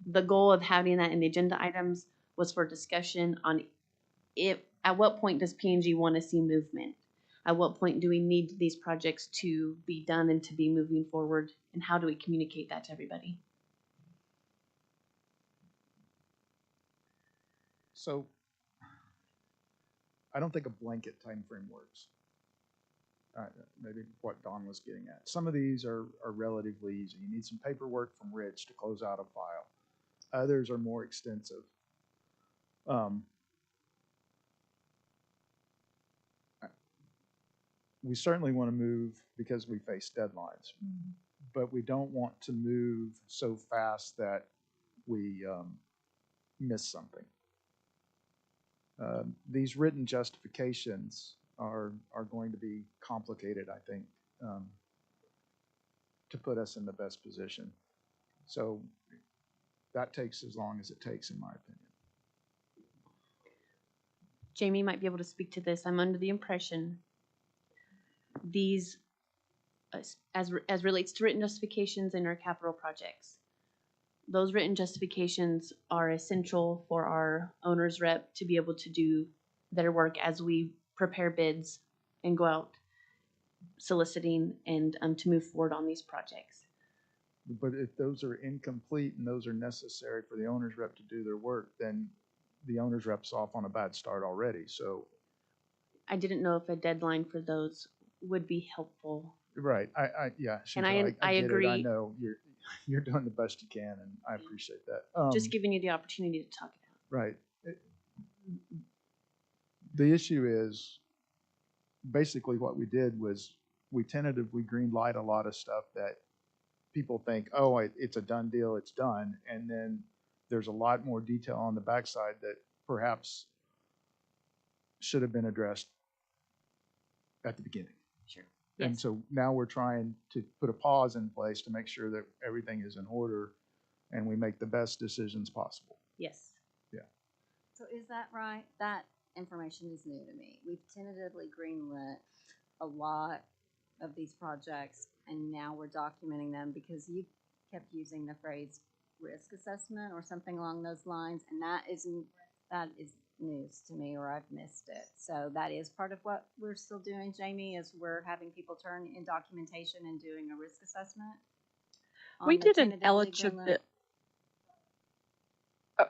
The goal of having that in the agenda items was for discussion on at what point does P&G want to see movement? At what point do we need these projects to be done and to be moving forward? And how do we communicate that to everybody? So I don't think a blanket time frame works. Maybe what Don was getting at. Some of these are relatively easy. You need some paperwork from Rich to close out a file. Others are more extensive. We certainly want to move because we face deadlines, but we don't want to move so fast that we miss something. These written justifications are going to be complicated, I think, to put us in the best position. So that takes as long as it takes, in my opinion. Jamie might be able to speak to this. I'm under the impression these as relates to written justifications in our capital projects. Those written justifications are essential for our owner's rep to be able to do their work as we prepare bids and go out soliciting and to move forward on these projects. But if those are incomplete and those are necessary for the owner's rep to do their work, then the owner's rep's off on a bad start already. So, I didn't know if a deadline for those would be helpful. right, yeah. And Chantel, I get it. I agree. know you're doing the best you can, and I appreciate that. Just giving you the opportunity to talk it out. Right. The issue is, basically what we did was we tentatively green light a lot of stuff that people think, oh, it's a done deal, it's done. And then there's a lot more detail on the backside that perhaps should have been addressed at the beginning. Sure. And Yes. so now we're trying to put a pause in place to make sure that everything is in order and we make the best decisions possible. Yes. So is that right? That information is new to me. We've tentatively greenlit a lot of these projects, and now we're documenting them because you kept using the phrase risk assessment or something along those lines, and that is news to me, or I've missed it. So that is part of what we're still doing, Jamie, is we're having people turn in documentation and doing a risk assessment. We on the did an tentatively greenlit-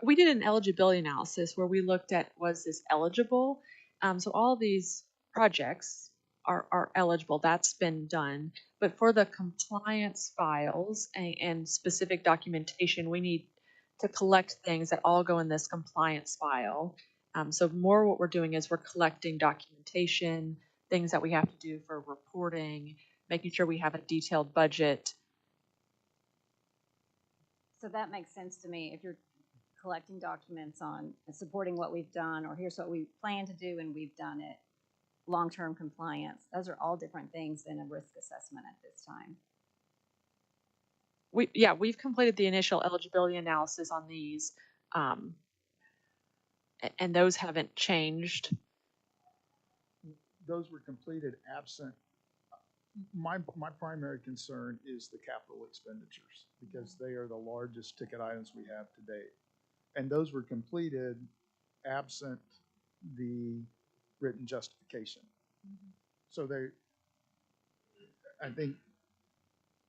we did an eligibility analysis where we looked at, was this eligible? So all these projects are eligible. That's been done. But for the compliance files and specific documentation, we need to collect things that all go in this compliance file. So more what we're doing is we're collecting documentation, things that we have to do for reporting, making sure we have a detailed budget. So that makes sense to me. If you're collecting documents on and supporting what we've done, or here's what we plan to do and we've done it, long-term compliance, those are all different things than a risk assessment at this time. We've completed the initial eligibility analysis on these, and those haven't changed. Those were completed absent. My primary concern is the capital expenditures because they are the largest ticket items we have to date. And those were completed absent the written justification. So I think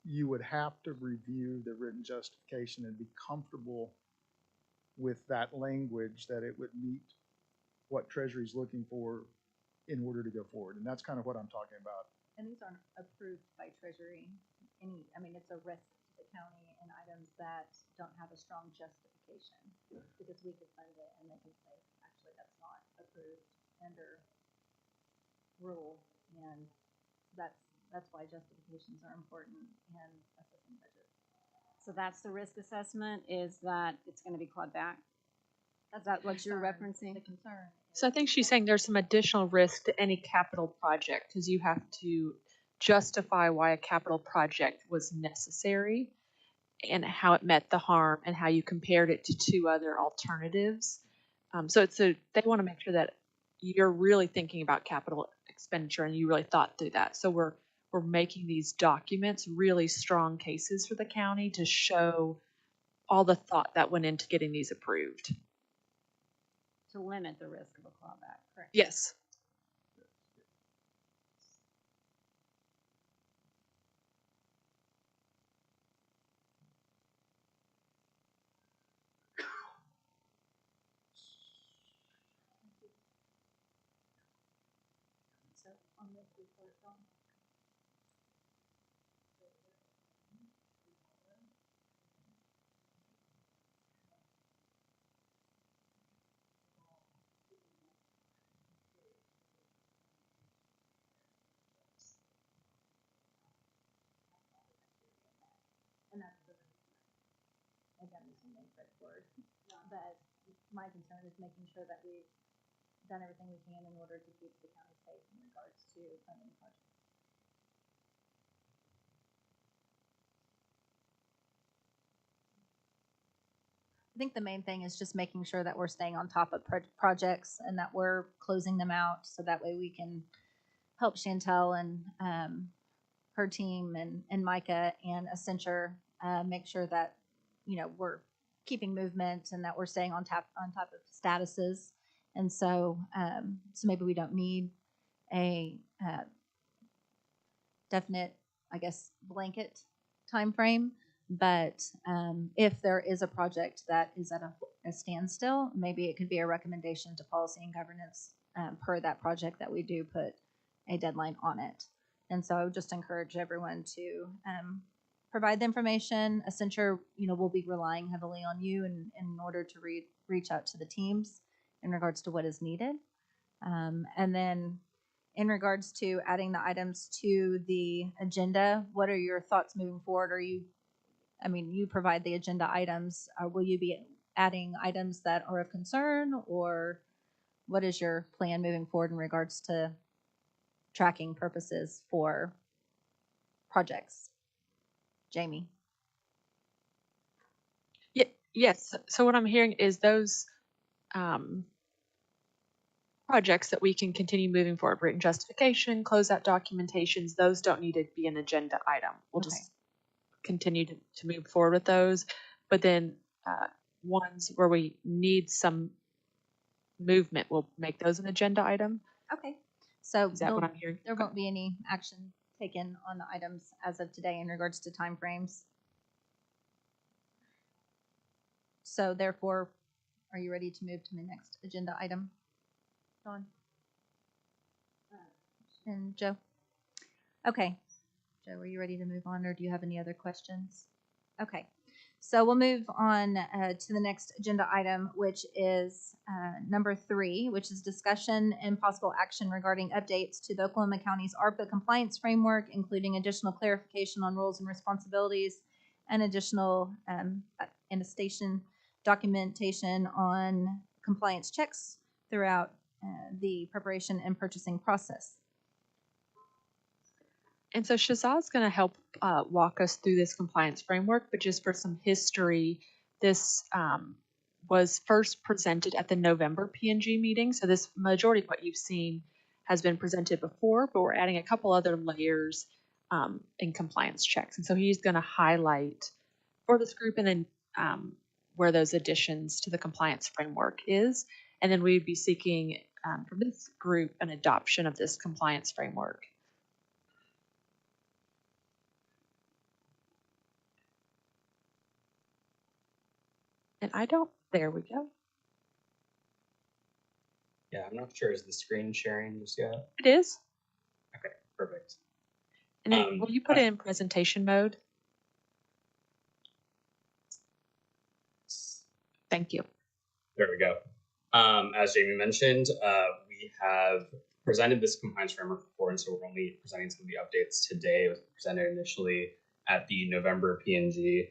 you would have to review the written justification and be comfortable with that language that it would meet what Treasury's looking for in order to go forward. And that's kind of what I'm talking about. And these aren't approved by Treasury. It's a risk to the county and items that don't have a strong justification. Because we could fund it and they can say, actually, that's not approved under rule. And that's why justifications are important in assessing budgets. So that's the risk assessment, is that it's going to be clawed back? Is that what you're referencing? The concern. So I think she's saying there's some additional risk to any capital project because you have to justify why a capital project was necessary and how it met the harm and how you compared it to two other alternatives. So they want to make sure that you're really thinking about capital expenditure and you really thought through that. So we're making these documents really strong cases for the county to show all the thought that went into getting these approved. To limit the risk of a clawback, correct? Yes. So on this report, and that's again, this is a straightforward. But my concern is making sure that we've done everything we can in order to keep the county safe in regards to funding projects. I think the main thing is just making sure that we're staying on top of projects and that we're closing them out so that way we can help Chantel and her team and Micah and Accenture make sure that, you know, we're keeping movement and that we're staying on top of statuses. And so, so maybe we don't need a definite, I guess, blanket time frame. But if there is a project that is at a standstill, maybe it could be a recommendation to policy and governance per that project that we do put a deadline on it. And so I would just encourage everyone to provide the information. Accenture, you know, will be relying heavily on you in order to reach out to the teams in regards to what is needed. And then in regards to adding the items to the agenda, what are your thoughts moving forward? You provide the agenda items. Will you be adding items that are of concern, or what is your plan moving forward in regards to tracking purposes for projects? Jamie? Yes. So what I'm hearing is those projects that we can continue moving forward, written justification, closeout documentations, those don't need to be an agenda item. We'll just continue to move forward with those. But then ones where we need some movement, we'll make those an agenda item. Okay. So Is that what I'm hearing? there won't be any action taken on the items as of today in regards to timeframes. So therefore, are you ready to move to the next agenda item? Dawn? And Joe? Okay. Joe, are you ready to move on, or do you have any other questions? Okay. So we'll move on to the next agenda item, which is number 3, which is discussion and possible action regarding updates to the Oklahoma County's ARPA compliance framework, including additional clarification on roles and responsibilities and additional attestation documentation on compliance checks throughout the preparation and purchasing process. And so Shazad's going to help walk us through this compliance framework, but just for some history, this was first presented at the November P&G meeting. So this majority of what you've seen has been presented before, but we're adding a couple other layers in compliance checks. And so he's going to highlight for this group and then where those additions to the compliance framework is. And then we'd be seeking from this group an adoption of this compliance framework. And there we go. Yeah, I'm not sure. Is the screen sharing just yet? It is. Okay, perfect. And then will you put it in presentation mode? Thank you. There we go. As Jamie mentioned, we have presented this compliance framework before, and so we're only presenting some of the updates today. It was presented initially at the November P&G.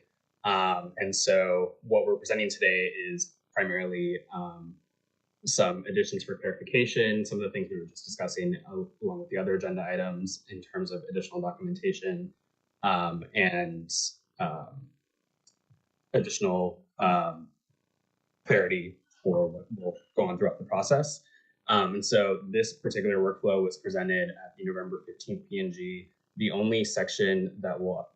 And so what we're presenting today is primarily some additions for clarification, some of the things we were just discussing along with the other agenda items in terms of additional documentation and additional clarity for what will go on throughout the process. And so this particular workflow was presented at the November 15th P&G. The only section that we'll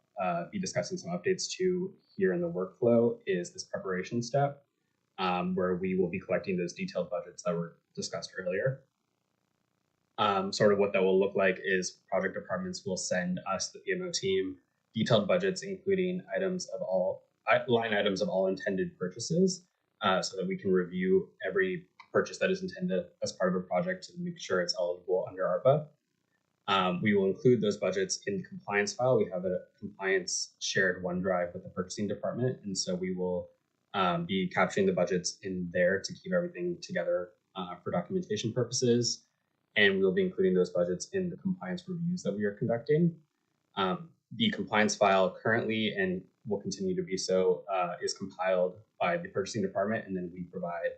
be discussing some updates to here in the workflow is this preparation step, where we will be collecting those detailed budgets that were discussed earlier. Sort of what that will look like is project departments will send us, the PMO team, detailed budgets, including line items of all intended purchases, so that we can review every purchase that is intended as part of a project to make sure it's eligible under ARPA. We will include those budgets in the compliance file. We have a compliance shared OneDrive with the purchasing department, and so we will be capturing the budgets in there to keep everything together for documentation purposes. And we'll be including those budgets in the compliance reviews that we are conducting. The compliance file currently, and will continue to be so, is compiled by the purchasing department, and then we provide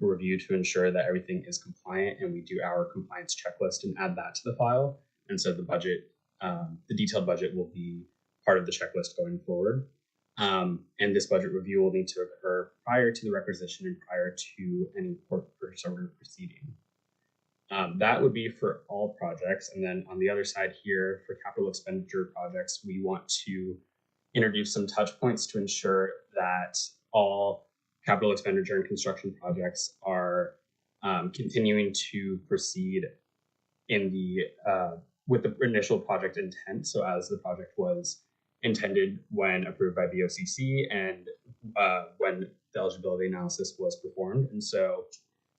a review to ensure that everything is compliant, and we do our compliance checklist and add that to the file. And so the budget, the detailed budget will be part of the checklist going forward. And this budget review will need to occur prior to the requisition and prior to any purchase order proceeding. That would be for all projects. And then on the other side here, for capital expenditure projects, we want to introduce some touch points to ensure that all capital expenditure and construction projects are continuing to proceed in the with the initial project intent. So as the project was intended when approved by VOCC and when the eligibility analysis was performed. And so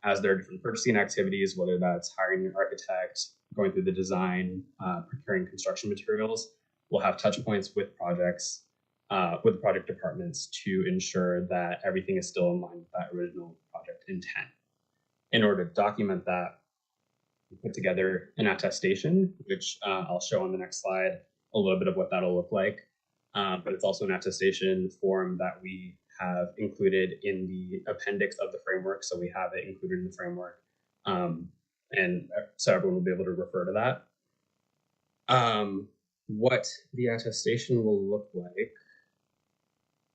as there are different purchasing activities, whether that's hiring an architect, going through the design, procuring construction materials, we'll have touch points with projects, with the project departments to ensure that everything is still in line with that original project intent. In order to document that, we put together an attestation, which I'll show on the next slide a little bit of what that'll look like. But it's also an attestation form that we have included in the appendix of the framework. So we have it included in the framework. And so everyone will be able to refer to that. What the attestation will look like.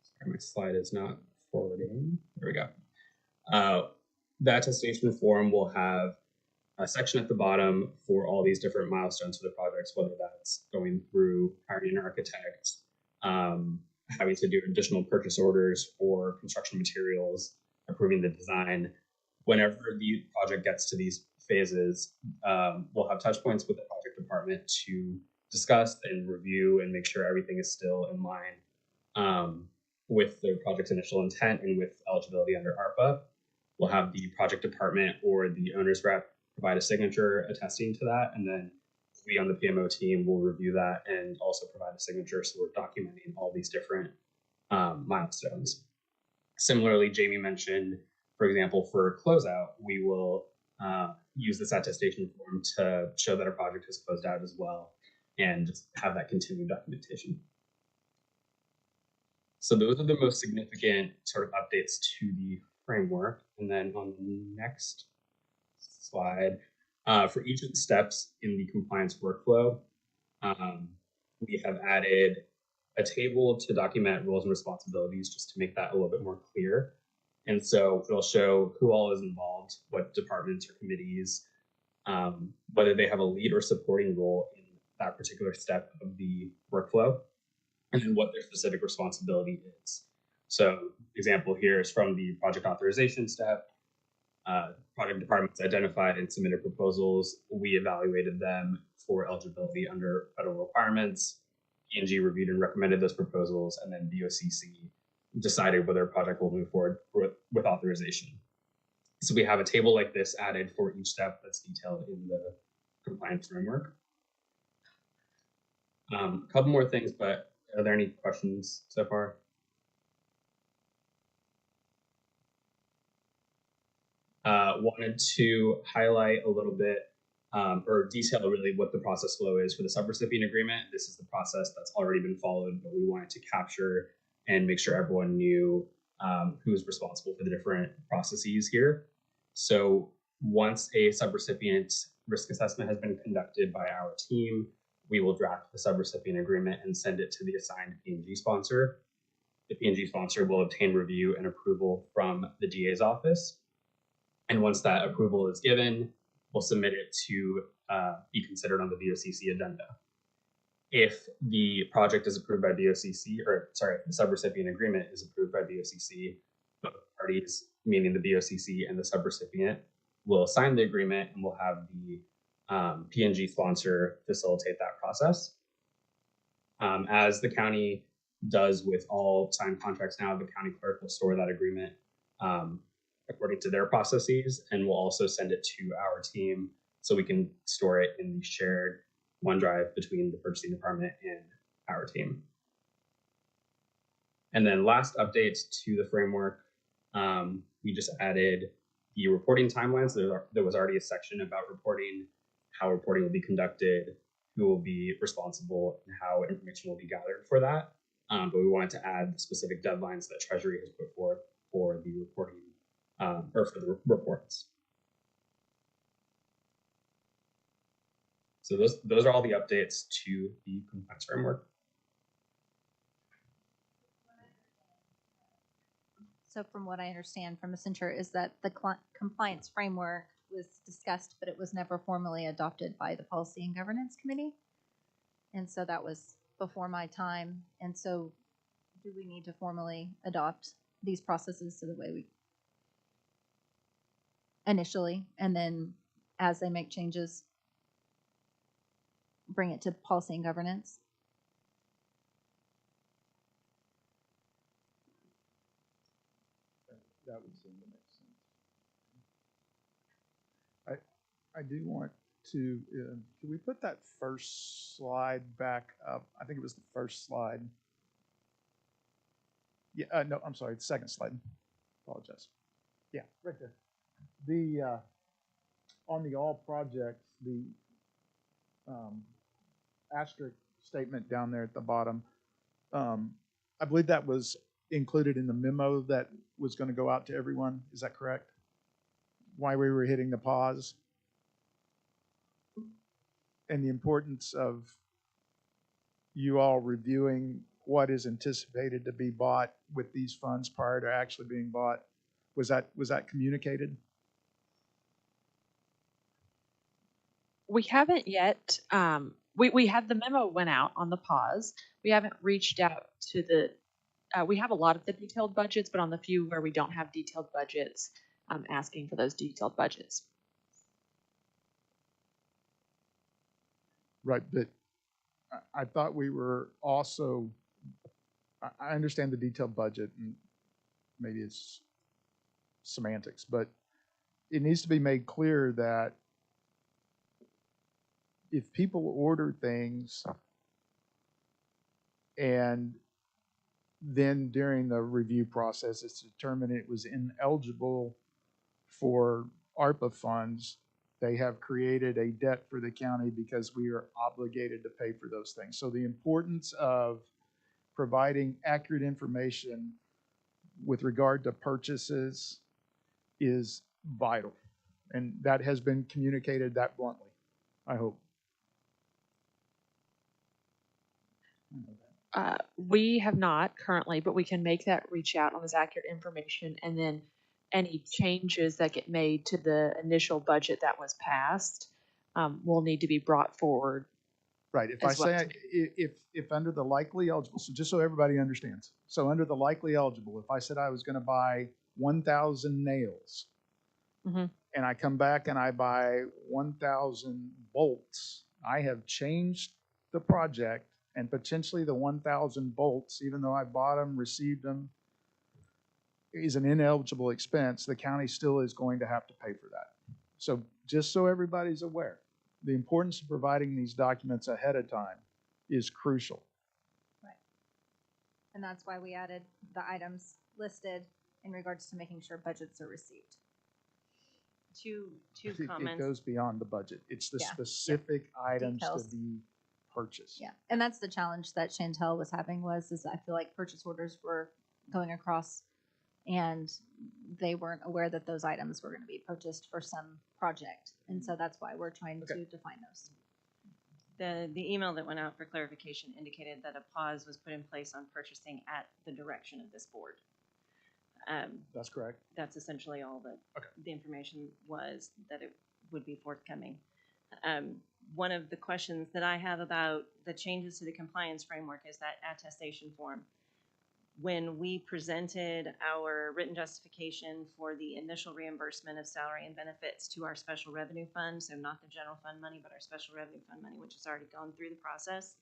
Sorry, my slide is not forwarding. There we go. The attestation form will have a section at the bottom for all these different milestones for the projects, whether that's going through hiring an architect, having to do additional purchase orders for construction materials, approving the design. Whenever the project gets to these phases, we'll have touch points with the project department to discuss and review and make sure everything is still in line with the project's initial intent and with eligibility under ARPA. We'll have the project department or the owner's rep provide a signature attesting to that, and then we on the PMO team will review that and also provide a signature, so we're documenting all these different milestones. Similarly, Jamie mentioned, for example, for closeout, we will use this attestation form to show that our project has closed out as well and have that continued documentation. So those are the most significant sort of updates to the framework. And then on the next slide, for each of the steps in the compliance workflow, we have added a table to document roles and responsibilities just to make that a little bit more clear. And so it'll show who all is involved, what departments or committees, whether they have a lead or supporting role in that particular step of the workflow, and then what their specific responsibility is. So example here is from the project authorization step. Project departments identified and submitted proposals. We evaluated them for eligibility under federal requirements. P&G reviewed and recommended those proposals, and then VOCC decided whether a project will move forward with authorization. So we have a table like this added for each step that's detailed in the compliance framework. A couple more things, but are there any questions so far? Wanted to highlight a little bit or detail really what the process flow is for the subrecipient agreement. This is the process that's already been followed, but we wanted to capture and make sure everyone knew who's responsible for the different processes here. So once a subrecipient risk assessment has been conducted by our team, we will draft the subrecipient agreement and send it to the assigned P&G sponsor. The P&G sponsor will obtain review and approval from the DA's office. And once that approval is given, we'll submit it to be considered on the VOCC agenda. If the project is approved by VOCC, or sorry, the subrecipient agreement is approved by VOCC, both parties, meaning the VOCC and the subrecipient, will sign the agreement and we'll have the P&G sponsor facilitate that process. As the county does with all signed contracts now, the county clerk will store that agreement according to their processes, and we'll also send it to our team so we can store it in the shared OneDrive between the purchasing department and our team. And then last updates to the framework, we just added the reporting timelines. There was already a section about reporting, how reporting will be conducted, who will be responsible, and how information will be gathered for that. But we wanted to add the specific deadlines that Treasury has put forth for the reporting, or for the reports. So those are all the updates to the compliance framework. So from what I understand from Accenture is that the compliance framework was discussed, but it was never formally adopted by the Policy and Governance Committee. And so that was before my time. And so do we need to formally adopt these processes to the way we initially, and then as they make changes, bring it to Policy and Governance? That would seem to make sense. I do want to, can we put that first slide back up? I think it was the first slide. Yeah, no, I'm sorry, the second slide. Apologize. Yeah, right there. The, on the all projects, the asterisk statement down there at the bottom, I believe that was included in the memo that was going to go out to everyone. Is that correct? Why we were hitting the pause? And the importance of you all reviewing what is anticipated to be bought with these funds prior to actually being bought. Was that communicated? We haven't yet. We have the memo went out on the pause. We haven't reached out to the. We have a lot of the detailed budgets, but on the few where we don't have detailed budgets, I'm asking for those detailed budgets. Right, but I thought we were also, I understand the detailed budget and maybe it's semantics, but it needs to be made clear that if people order things and then during the review process it's determined it was ineligible for ARPA funds, they have created a debt for the county because we are obligated to pay for those things. So the importance of providing accurate information with regard to purchases is vital. And that has been communicated that bluntly, I hope. We have not currently, but we can make that reach out on this accurate information, and then any changes that get made to the initial budget that was passed will need to be brought forward. Right. If I as well. say, if under the likely eligible, so just so everybody understands. So under the likely eligible, if I said I was going to buy 1,000 nails, Mhm. and I come back and I buy 1,000 bolts, I have changed the project, and potentially the 1,000 bolts, even though I bought them, received them, is an ineligible expense. The county still is going to have to pay for that. So just so everybody's aware, the importance of providing these documents ahead of time is crucial. Right. And that's why we added the items listed in regards to making sure budgets are received. Two It comments. goes beyond the budget. It's the Yeah. specific items Details. to be purchased. Yeah, and that's the challenge that Chantel was having is I feel like purchase orders were going across and they weren't aware that those items were going to be purchased for some project. And so that's why we're trying Okay. to define those. The email that went out for clarification indicated that a pause was put in place on purchasing at the direction of this board. That's correct. That's essentially all that Okay. the information was, that it would be forthcoming. One of the questions that I have about the changes to the compliance framework is that attestation form. When we presented our written justification for the initial reimbursement of salary and benefits to our special revenue fund, so not the general fund money, but our special revenue fund money, which has already gone through the process,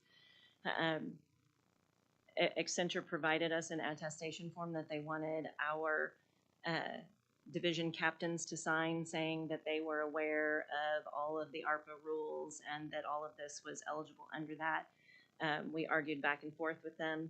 Accenture provided us an attestation form that they wanted our division captains to sign, saying that they were aware of all of the ARPA rules and that all of this was eligible under that. We argued back and forth with them.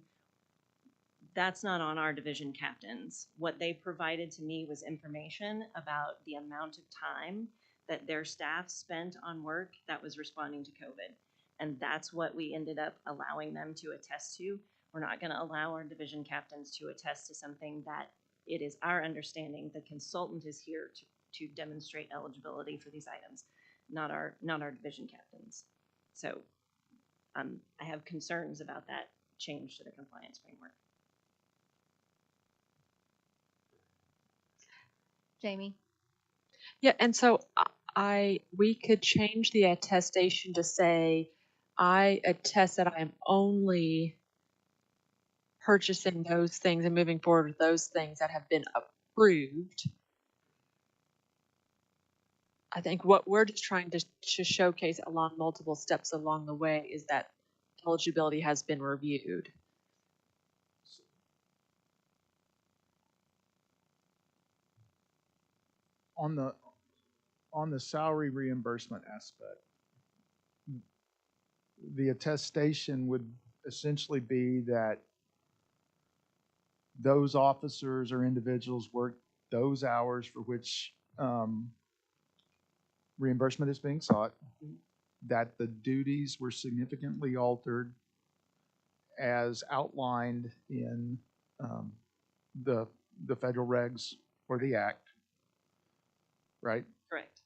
That's not on our division captains. What they provided to me was information about the amount of time that their staff spent on work that was responding to COVID. And that's what we ended up allowing them to attest to. We're not going to allow our division captains to attest to something that it is our understanding the consultant is here to demonstrate eligibility for these items, not our division captains. So I have concerns about that change to the compliance framework. Jamie? Yeah, and so we could change the attestation to say, I attest that I am only purchasing those things and moving forward with those things that have been approved. I think what we're just trying to showcase along multiple steps along the way is that eligibility has been reviewed. On the salary reimbursement aspect, the attestation would essentially be that those officers or individuals work those hours for which reimbursement is being sought, that the duties were significantly altered as outlined in the federal regs or the act, right? Correct.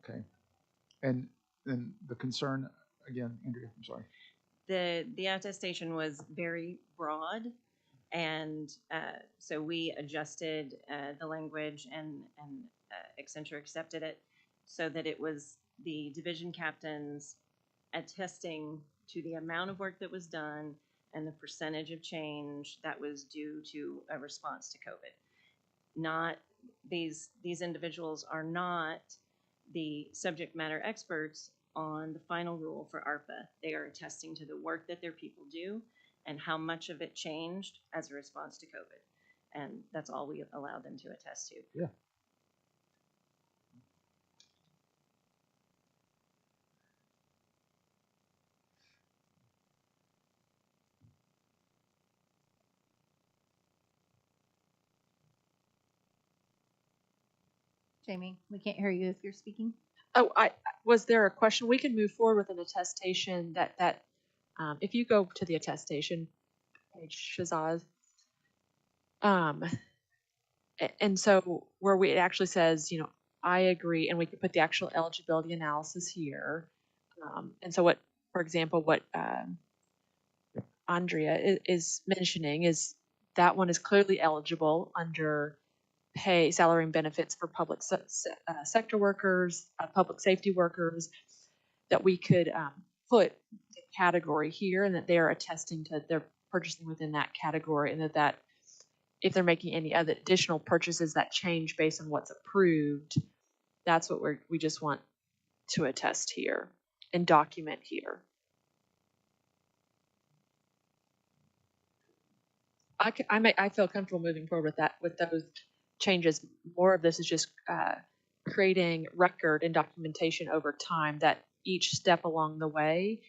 Okay. And then the concern, again, Andrea, I'm sorry. The attestation was very broad, and so we adjusted the language, and Accenture accepted it so that it was the division captains attesting to the amount of work that was done and the percentage of change that was due to a response to COVID. Not these individuals are not the subject matter experts on the final rule for ARPA. They are attesting to the work that their people do and how much of it changed as a response to COVID. And that's all we allow them to attest to. Yeah. Jamie, we can't hear you if you're speaking. Oh, was there a question? We can move forward with an attestation that if you go to the attestation page, Shazaz, and so where it actually says, I agree, and we can put the actual eligibility analysis here. And so for example, what Andrea is mentioning is that one is clearly eligible under pay, salary, and benefits for public sector workers, public safety workers, that we could put the category here, and that they are attesting to their purchasing within that category, and that if they're making any other additional purchases that change based on what's approved, that's what we just want to attest here and document here. I feel comfortable moving forward with those changes. More of this is just creating record and documentation over time that each step along the way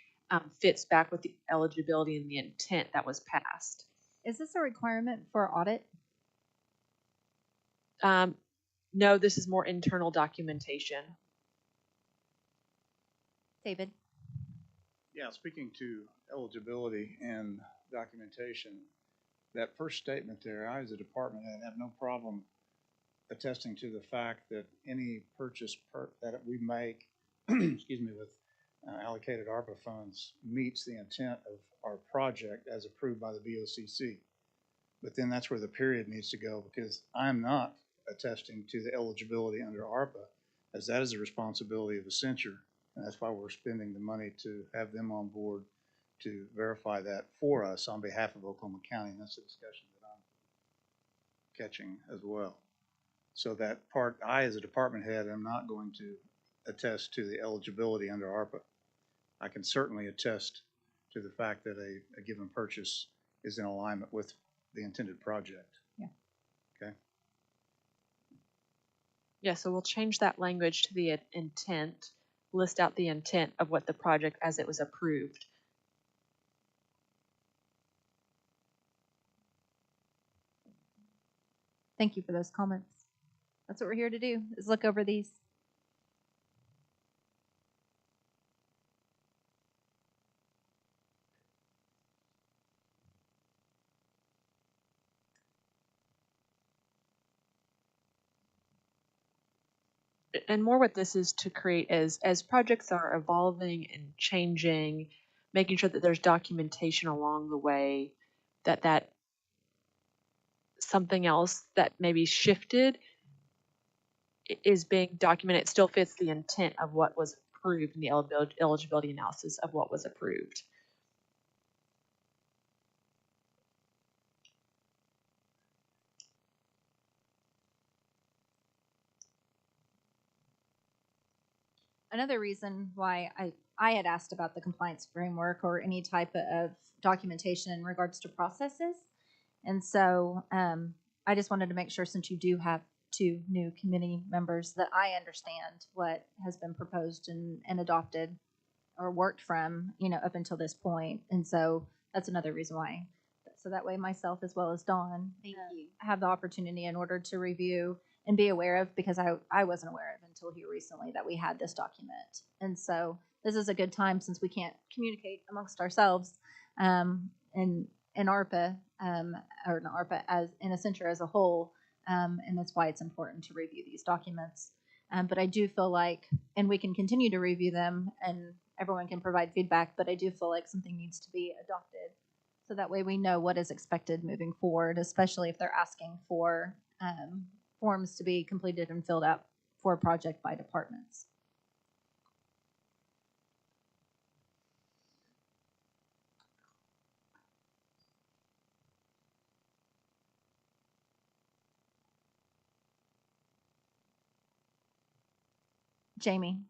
fits back with the eligibility and the intent that was passed. Is this a requirement for audit? No, this is more internal documentation. David? Yeah, speaking to eligibility and documentation, that first statement there, I as a department head have no problem attesting to the fact that any purchase that we make, excuse me, with allocated ARPA funds meets the intent of our project as approved by the VOCC. But then that's where the period needs to go, because I'm not attesting to the eligibility under ARPA, as that is a responsibility of Accenture. And that's why we're spending the money to have them on board to verify that for us on behalf of Oklahoma County. And that's a discussion that I'm catching as well. So that part, I as a department head am not going to attest to the eligibility under ARPA. I can certainly attest to the fact that a given purchase is in alignment with the intended project. Yeah. Okay. Yeah, so we'll change that language to the intent, list out the intent of what the project as it was approved. Thank you for those comments. That's what we're here to do, is look over these. And more what this is to create as projects are evolving and changing, making sure that there's documentation along the way, that something else that maybe shifted is being documented, it still fits the intent of what was approved in the eligibility analysis of what was approved. Another reason why I had asked about the compliance framework or any type of documentation in regards to processes. And so I just wanted to make sure, since you do have 2 new committee members, that I understand what has been proposed and adopted or worked from, up until this point. And so that's another reason why. So that way myself as well as Dawn Thank you. have the opportunity in order to review and be aware of, because I wasn't aware of until here recently that we had this document. And so this is a good time, since we can't communicate amongst ourselves in ARPA, or not ARPA, as in Accenture as a whole. And that's why it's important to review these documents. But I do feel like, and we can continue to review them and everyone can provide feedback, but I do feel like something needs to be adopted. So that way we know what is expected moving forward, especially if they're asking for forms to be completed and filled out for a project by departments. Jamie,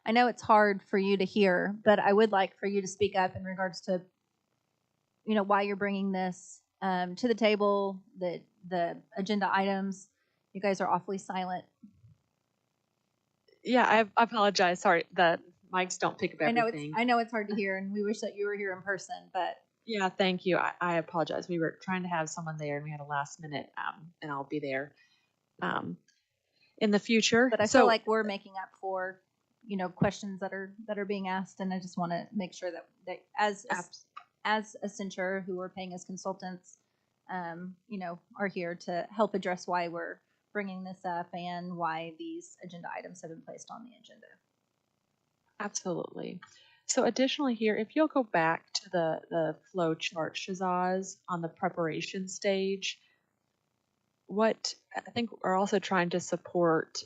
I know it's hard for you to hear, but I would like for you to speak up in regards to, why you're bringing this to the table, the agenda items. You guys are awfully silent. Yeah, I apologize. Sorry, the mics don't pick up everything. I know it's hard to hear, and we wish that you were here in person, but Yeah, thank you. I apologize. We were trying to have someone there and we had a last minute, and I'll be there in the future. I feel like we're making up for, questions that are being asked, and I just want to make sure that as Accenture, who we're paying as consultants, are here to help address why we're bringing this up and why these agenda items have been placed on the agenda. Absolutely. So additionally here, if you'll go back to the flow chart, Shazaz, on the preparation stage, what I think we're also trying to support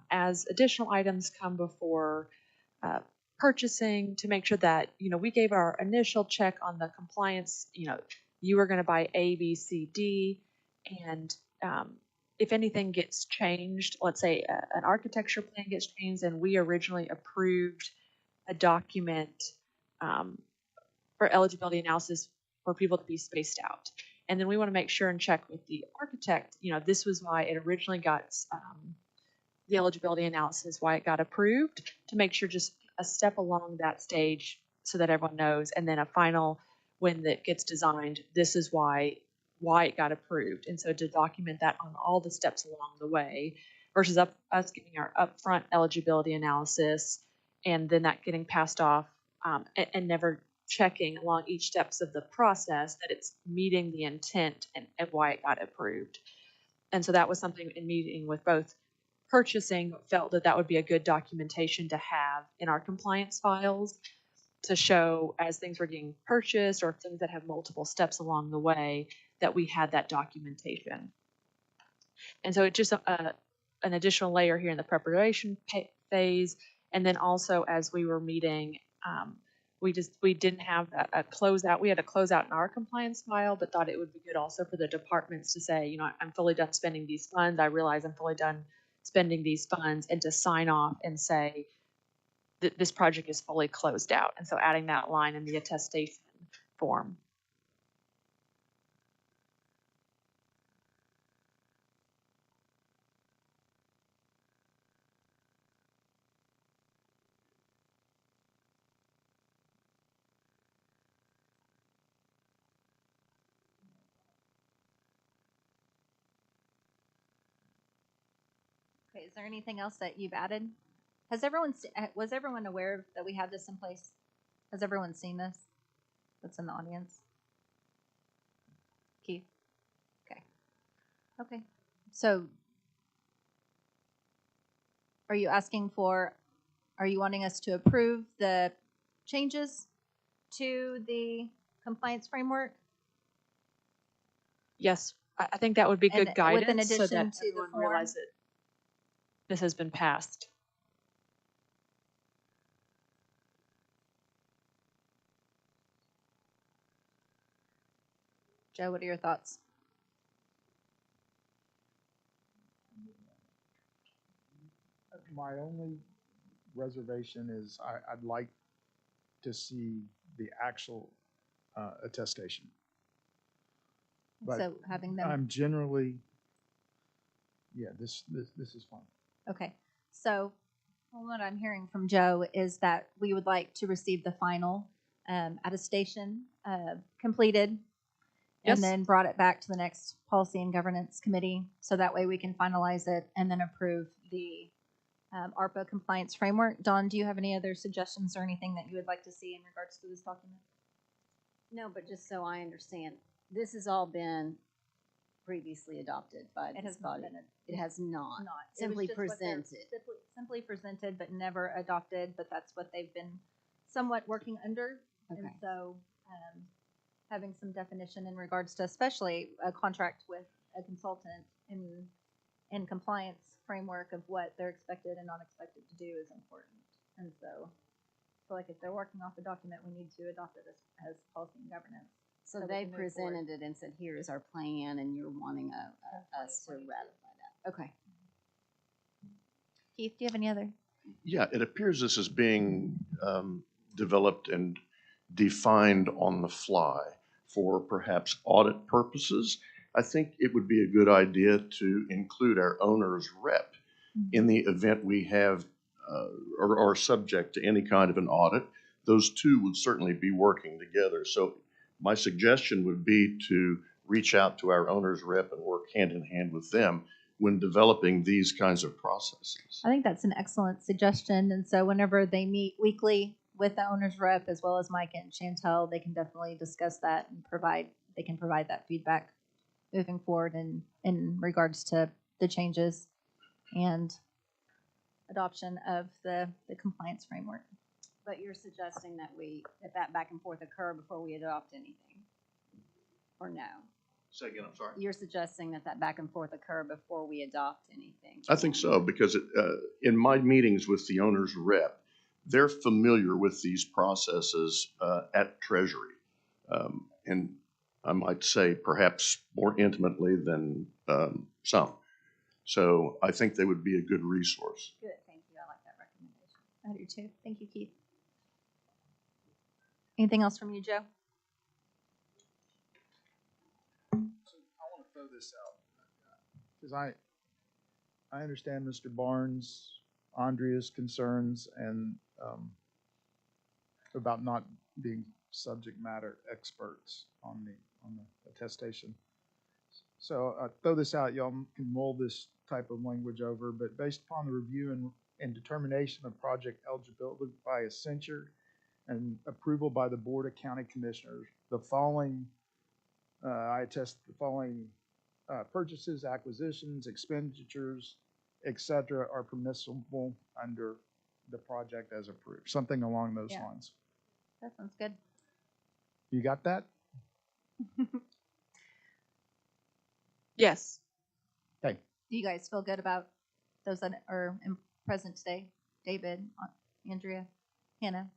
as additional items come before purchasing, to make sure that, we gave our initial check on the compliance, you were going to buy A, B, C, D, and if anything gets changed, let's say an architecture plan gets changed and we originally approved a document for eligibility analysis for people to be spaced out. And then we want to make sure and check with the architect, this was why it originally got the eligibility analysis, why it got approved, to make sure just a step along that stage so that everyone knows. And then a final, when it gets designed, this is why it got approved. And so to document that on all the steps along the way, versus us giving our upfront eligibility analysis and then that getting passed off and never checking along each steps of the process that it's meeting the intent and why it got approved. And so that was something in meeting with both purchasing, felt that would be a good documentation to have in our compliance files to show as things were getting purchased or things that have multiple steps along the way, that we had that documentation. And so it's just an additional layer here in the preparation phase. And then also as we were meeting, we didn't have a closeout. We had a closeout in our compliance file, but thought it would be good also for the departments to say, I'm fully done spending these funds. I realize I'm fully done spending these funds, and to sign off and say that this project is fully closed out. And so adding that line in the attestation form. Okay, is there anything else that you've added? Was everyone aware that we have this in place? Has everyone seen this that's in the audience? Keith? Okay. So are you wanting us to approve the changes to the compliance framework? Yes, I think that would be good And guidance with an so addition that to the everyone form? realizes it. this has been passed. Joe, what are your thoughts? My only reservation is I'd like to see the actual attestation. But So having them, I'm generally, yeah, this is fine. okay. So well, what I'm hearing from Joe is that we would like to receive the final attestation completed Yes. and then brought it back to the next Policy and Governance Committee. So that way we can finalize it and then approve the ARPA compliance framework. Dawn, do you have any other suggestions or anything that you would like to see in regards to this document? No, but just so I understand, this has all been previously adopted by It this has not body. been. It has not. It was Simply just what they're- presented. Simply presented, but never adopted, but that's what they've been somewhat working under. And Okay. so, having some definition in regards to especially a contract with a consultant in compliance framework of what they're expected and not expected to do is important. And so, I feel like if they're working off a document, we need to adopt it as policy and governance. So so we they can move forward. presented it and said, here's our plan, and you're wanting us to 2022. ratify that. Okay. Keith, do you have any other? Yeah, it appears this is being developed and defined on the fly for perhaps audit purposes. I think it would be a good idea to include our owner's rep in the event we have or are subject to any kind of an audit. Those two would certainly be working together. So my suggestion would be to reach out to our owner's rep and work hand in hand with them when developing these kinds of processes. I think that's an excellent suggestion. And so whenever they meet weekly with the owner's rep, as well as Mike and Chantel, they can definitely discuss that and they can provide that feedback moving forward in regards to the changes and adoption of the compliance framework. But you're suggesting that that back and forth occur before we adopt anything? Or no? Say again, I'm sorry. You're suggesting that back and forth occur before we adopt anything? I think so, because in my meetings with the owner's rep, they're familiar with these processes at Treasury. And I might say perhaps more intimately than some. So I think they would be a good resource. Good, thank you. I like that recommendation. I do too. Thank you, Keith. Anything else from you, Joe? I want to throw this out because I understand Mr. Barnes, Andrea's concerns, and about not being subject matter experts on the attestation. So I throw this out. Y'all can mull this type of language over, but based upon the review and determination of project eligibility by Accenture and approval by the Board of County Commissioners, the following I attest the following purchases, acquisitions, expenditures, etc., are permissible under the project as approved. Something along those Yeah. lines. That sounds good. You got that? Yes. Okay. Do you guys feel good about those that are present today? David, Andrea, Hannah?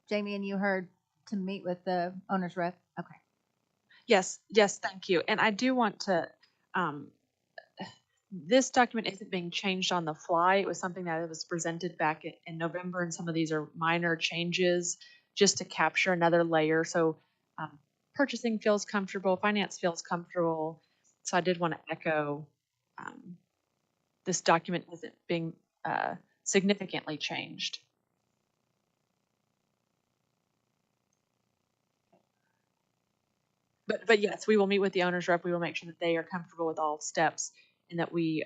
Jamie, and you heard to meet with the owner's rep? Okay. Yes, thank you. And I do want to, this document isn't being changed on the fly. It was something that was presented back in November, and some of these are minor changes just to capture another layer. So purchasing feels comfortable, finance feels comfortable. So I did want to echo this document isn't being significantly changed. But yes, we will meet with the owner's rep. We will make sure that they are comfortable with all steps and that we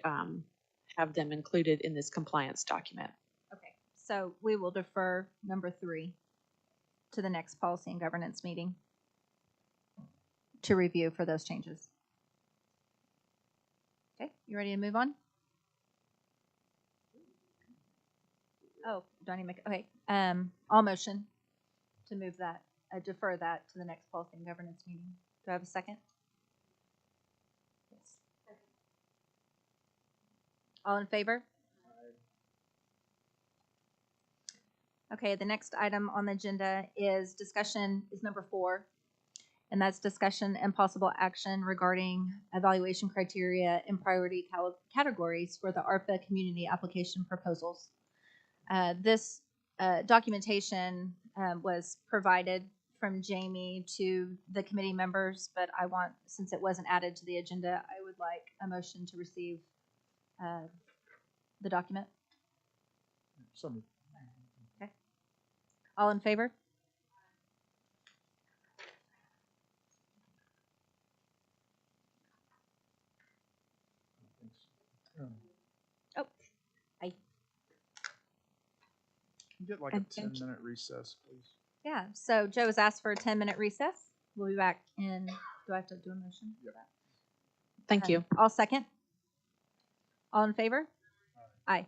have them included in this compliance document. Okay. So we will defer number 3 to the next policy and governance meeting to review for those changes. Okay, you ready to move on? Oh, do I need to make, okay, all motion to move that, defer that to the next policy and governance meeting. Do I have a second? Yes. All in favor? Okay, the next item on the agenda is number 4, and that's discussion and possible action regarding evaluation criteria and priority categories for the ARPA community application proposals. This documentation was provided from Jamie to the committee members, but since it wasn't added to the agenda, I would like a motion to receive the document. So moved. All in favor? Oh, Get like a Attention. 10-minute recess, please. yeah. So Joe has asked for a 10-minute recess. We'll be back in, do I have to do a motion for that? Thank you. I'll second. All in favor? Aye.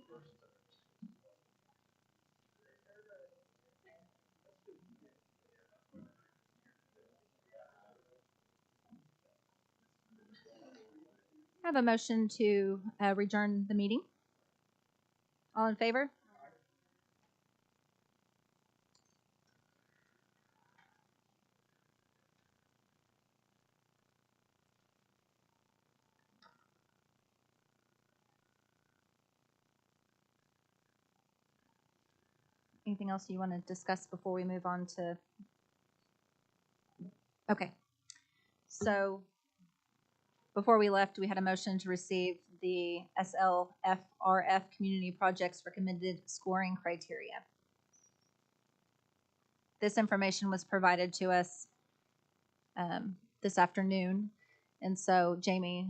I have a motion to adjourn the meeting. All in favor? Anything else you want to discuss before we move on to? Okay. So before we left, we had a motion to receive the SLFRF Community Projects Recommended Scoring Criteria. This information was provided to us this afternoon. And so, Jamie,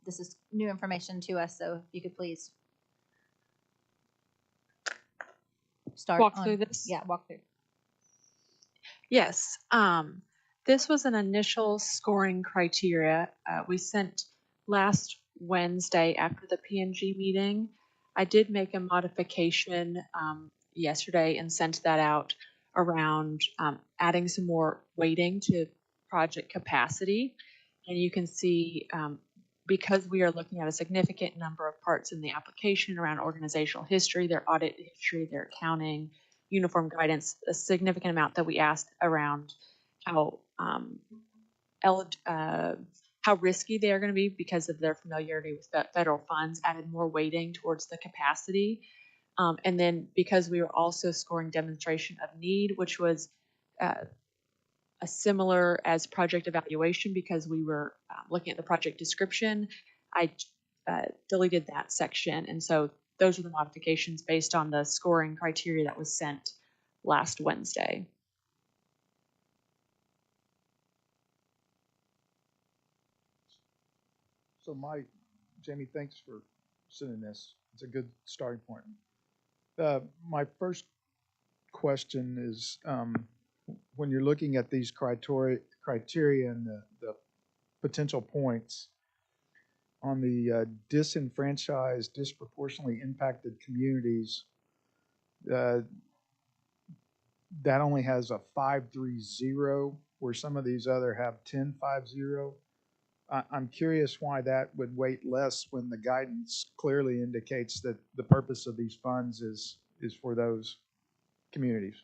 this is new information to us, so if you could please start Walk on, through this? Yeah, walk through. Yes. This was an initial scoring criteria we sent last Wednesday after the P&G meeting. I did make a modification yesterday and sent that out around adding some more weighting to project capacity. And you can see because we are looking at a significant number of parts in the application around organizational history, their audit history, their accounting, uniform guidance, a significant amount that we asked around how how risky they are going to be because of their familiarity with federal funds, added more weighting towards the capacity. And then because we were also scoring demonstration of need, which was a similar as project evaluation because we were looking at the project description, I deleted that section. And so those are the modifications based on the scoring criteria that was sent last Wednesday. So Jamie, thanks for sending this. It's a good starting point. My first question is, when you're looking at these criteria and the potential points on the disenfranchised, disproportionately impacted communities, that only has a 530, where some of these other have 1050. I'm curious why that would weight less when the guidance clearly indicates that the purpose of these funds is for those communities.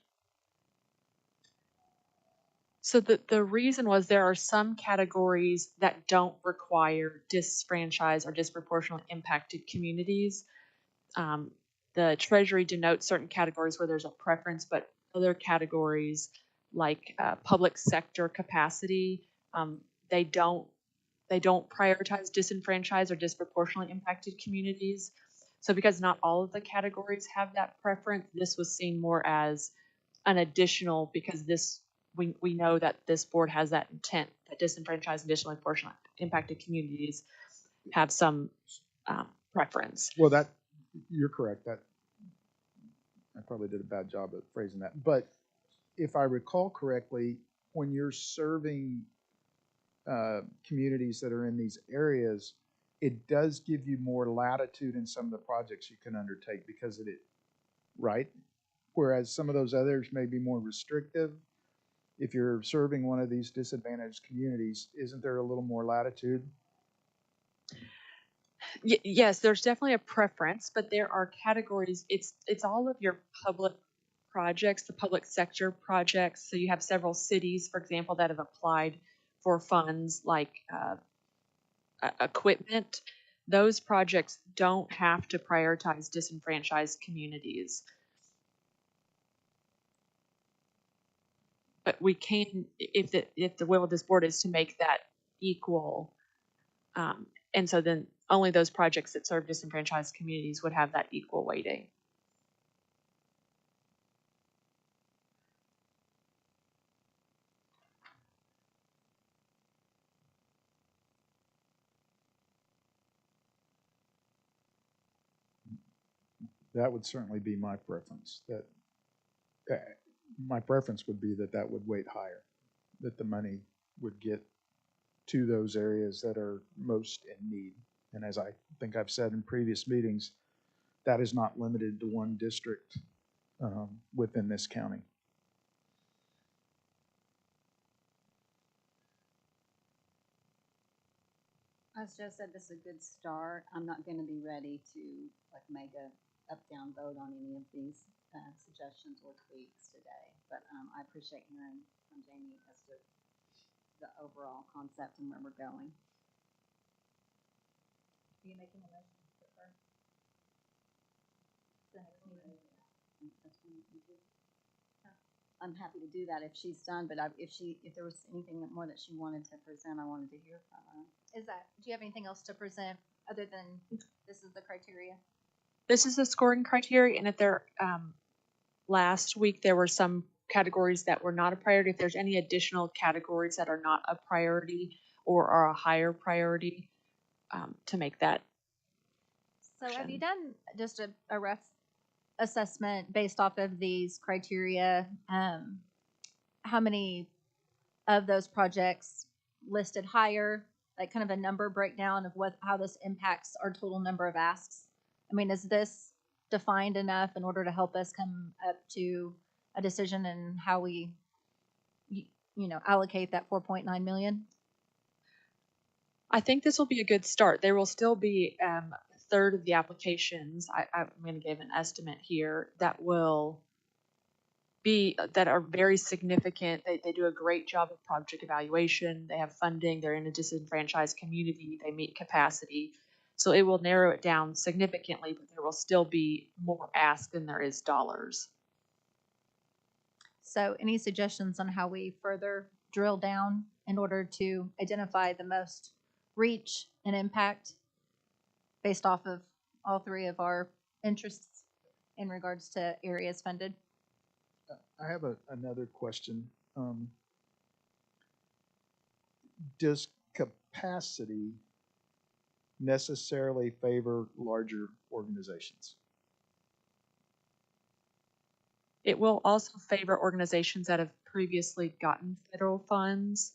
So the reason was there are some categories that don't require disfranchised or disproportionately impacted communities. The Treasury denotes certain categories where there's a preference, but other categories like public sector capacity, they don't prioritize disenfranchised or disproportionately impacted communities. So because not all of the categories have that preference, this was seen more as an additional, because we know that this board has that intent that disenfranchised and disproportionately impacted communities have some preference. Well, you're correct. That I probably did a bad job of phrasing that. But if I recall correctly, when you're serving communities that are in these areas, it does give you more latitude in some of the projects you can undertake because of it, right? Whereas some of those others may be more restrictive. If you're serving one of these disadvantaged communities, isn't there a little more latitude? Yes, there's definitely a preference, but there are categories. It's all of your public projects, the public sector projects. So you have several cities, for example, that have applied for funds like equipment. Those projects don't have to prioritize disenfranchised communities. But we can, if the will of this board is to make that equal, and so then only those projects that serve disenfranchised communities would have that equal weighting. That would certainly be my preference. My preference would be that would weight higher, that the money would get to those areas that are most in need. And as I think I've said in previous meetings, that is not limited to one district within this county. As Joe said, this is a good start. I'm not going to be ready to like make a up-down vote on any of these suggestions or tweaks today, but I appreciate hearing from Jamie as to the overall concept and where we're going. Are you making a motion for the next meeting? I'm happy to do that if she's done, but if there was anything more that she wanted to present, I wanted to hear from her. Do you have anything else to present other than this is the criteria? This is the scoring criteria, and if there, last week there were some categories that were not a priority. If there's any additional categories that are not a priority or are a higher priority, to make that. So have you done just a rough assessment based off of these criteria? How many of those projects listed higher, like kind of a number breakdown of how this impacts our total number of asks? I mean, is this defined enough in order to help us come up to a decision in how we, allocate that 4.9 million? I think this will be a good start. There will still be a third of the applications. I'm going to give an estimate here that are very significant. They do a great job of project evaluation. They have funding. They're in a disenfranchised community. They meet capacity. So it will narrow it down significantly, but there will still be more ask than there is dollars. So any suggestions on how we further drill down in order to identify the most reach and impact based off of all three of our interests in regards to areas funded? I have another question. Does capacity necessarily favor larger organizations? It will also favor organizations that have previously gotten federal funds,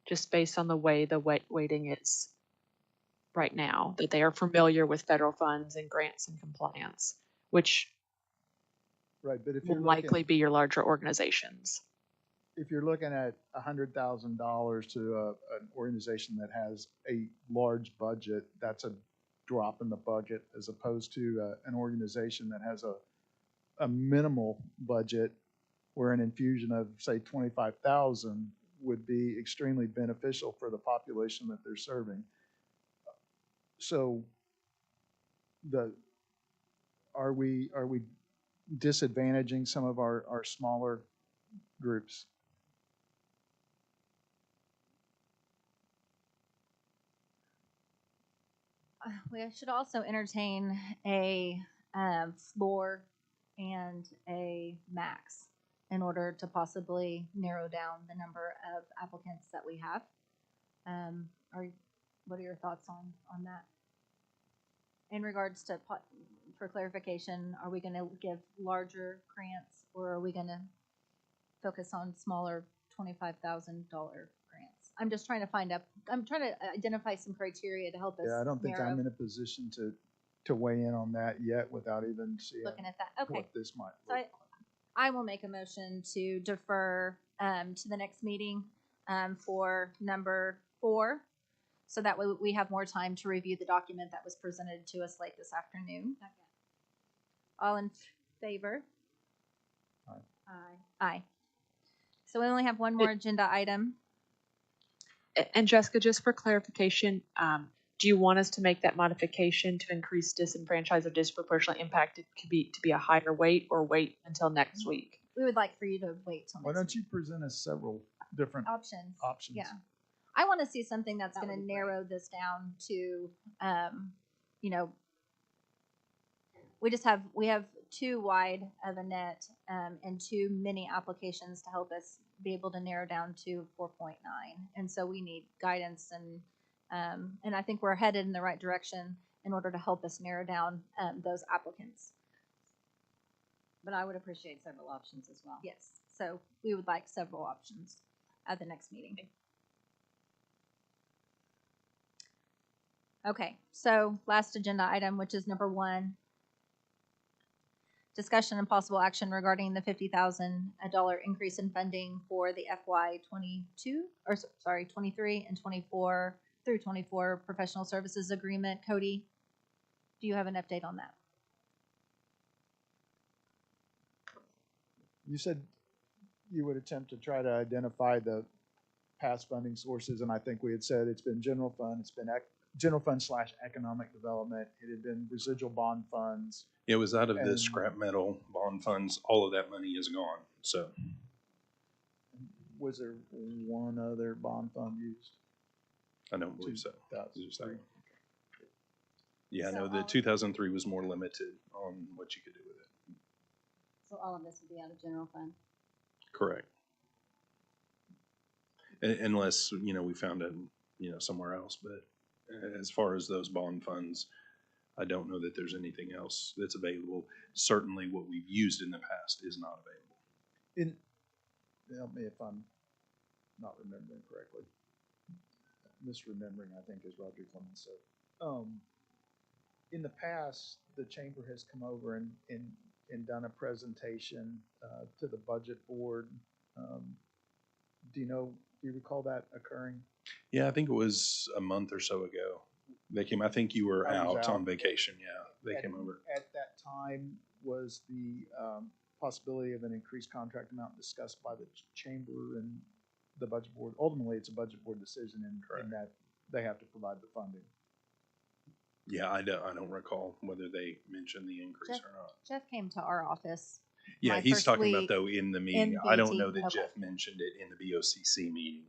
just based on the way the weighting is right now, that they are familiar with federal funds and grants and compliance, which Right, but if will you're likely be your larger organizations. if you're looking at $100,000 to an organization that has a large budget, that's a drop in the bucket, as opposed to an organization that has a minimal budget, where an infusion of say 25,000 would be extremely beneficial for the population that they're serving. So are we disadvantaging some of our smaller groups? We should also entertain a floor and a max in order to possibly narrow down the number of applicants that we have. What are your thoughts on that? In regards to, for clarification, are we going to give larger grants, or are we going to focus on smaller $25,000 grants? I'm just trying to I'm trying to identify some criteria to help us. Yeah, I don't think narrow. I'm in a position to weigh in on that yet without even seeing Looking at that. Okay. what this might So look like. I will make a motion to defer to the next meeting for number 4, so that way we have more time to review the document that was presented to us late this afternoon. All in favor? Aye. So we only have one more agenda item. And Jessica, just for clarification, do you want us to make that modification to increase disenfranchised or disproportionately impacted to be a higher weight, or wait until next week? We would like for you to wait till Why next don't you present us several different options? options? Yeah. I want to see something that's That going to would be narrow this down to, we have too wide of a net and too many applications to help us be able to narrow down to 4.9. And so we need guidance, and I think we're headed in the right direction in order to help us narrow down those applicants. But I would appreciate several options as well. Yes. So we would like several options at the next meeting. Okay, so last agenda item, which is number 1, discussion and possible action regarding the $50,000 increase in funding for the FY 23 and 24 through 24 professional services agreement. Cody, do you have an update on that? You said you would attempt to try to identify the past funding sources, and I think we had said it's been general fund, it's been general fund / economic development, it had been residual bond funds. It was out of the And- scrap metal bond funds. All of that money is gone. So Was there one other bond fund used? I don't believe so. Just that 2003. one. Yeah, no, So the all- 2003 was more limited on what you could do with it. So all of this would be out of general fund? Correct. Unless, we found it, somewhere else. But as far as those bond funds, I don't know that there's anything else that's available. Certainly what we've used in the past is not available. Help me if I'm not remembering correctly. Misremembering, I think, as Roger Clemens said. In the past, the chamber has come over and done a presentation to the budget board. Do you recall that occurring? Yeah, I think it was a month or so ago. They came, I think you were I was out on out. vacation. Yeah, they At- came over. At that time, was the possibility of an increased contract amount discussed by the chamber and the budget board? Ultimately, it's a budget board decision in that they have to provide the funding. Yeah, I don't recall whether they mentioned the increase or not. Jeff came to our office. Yeah, my he's first talking about week though in the meeting. in I don't BT. know that Okay. Jeff mentioned it in the BOCC meeting.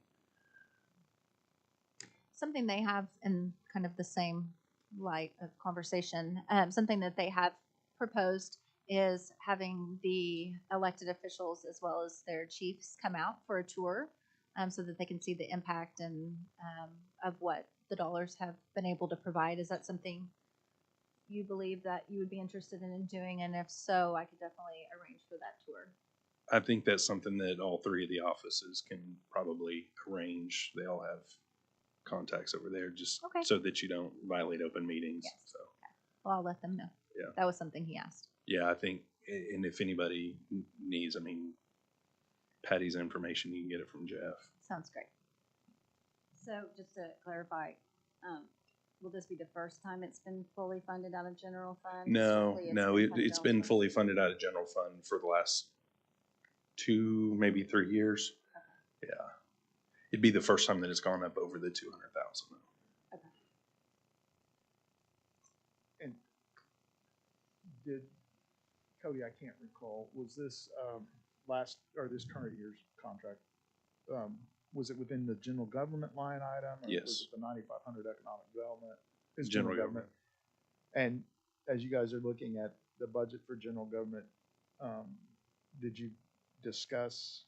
Something they have in kind of the same light of conversation, something that they have proposed is having the elected officials as well as their chiefs come out for a tour, so that they can see the impact and of what the dollars have been able to provide. Is that something you believe that you would be interested in doing? And if so, I could definitely arrange for that tour. I think that's something that all three of the offices can probably arrange. They all have contacts over there just Okay. so that you don't violate open meetings. Yes. So, Well, I'll let them know. Yeah. That was something he asked. yeah, I think, and if anybody needs, Patty's information, you can get it from Jeff. Sounds great. So just to clarify, will this be the first time it's been fully funded out of general fund? No, Strictly no, funded it's out been of- fully funded out of general fund for the last 2, maybe 3 years. Yeah. It'd be the first time that it's gone up over the 200,000. And Cody, I can't recall, was this this current year's contract, was it within the general government line item? Or Yes. was it the 9,500 economic development? It's General government. And as you guys are looking at the budget for general government, did you discuss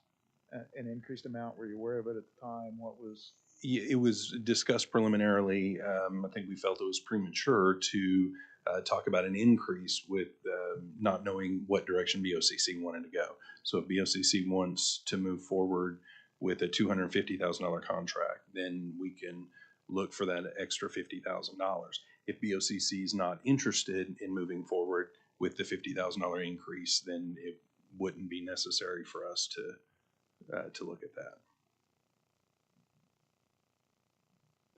an increased amount? Were you aware of it at the time? What was? Yeah, it was discussed preliminarily. I think we felt it was premature to talk about an increase with not knowing what direction BOCC wanted to go. So if BOCC wants to move forward with a $250,000 contract, then we can look for that extra $50,000. If BOCC is not interested in moving forward with the $50,000 increase, then it wouldn't be necessary for us to look at that.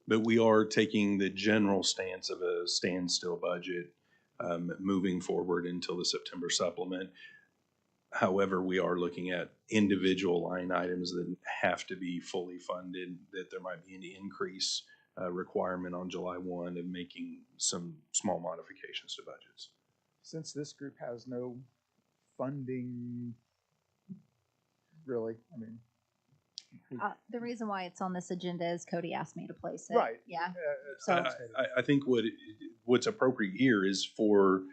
But we are taking the general stance of a standstill budget, moving forward until the September supplement. However, we are looking at individual line items that have to be fully funded, that there might be an increase requirement on July 1 and making some small modifications to budgets. Since this group has no funding, really, The reason why it's on this agenda is Cody asked me to place it. Right. Yeah. it's So- understated. I think what's appropriate here is for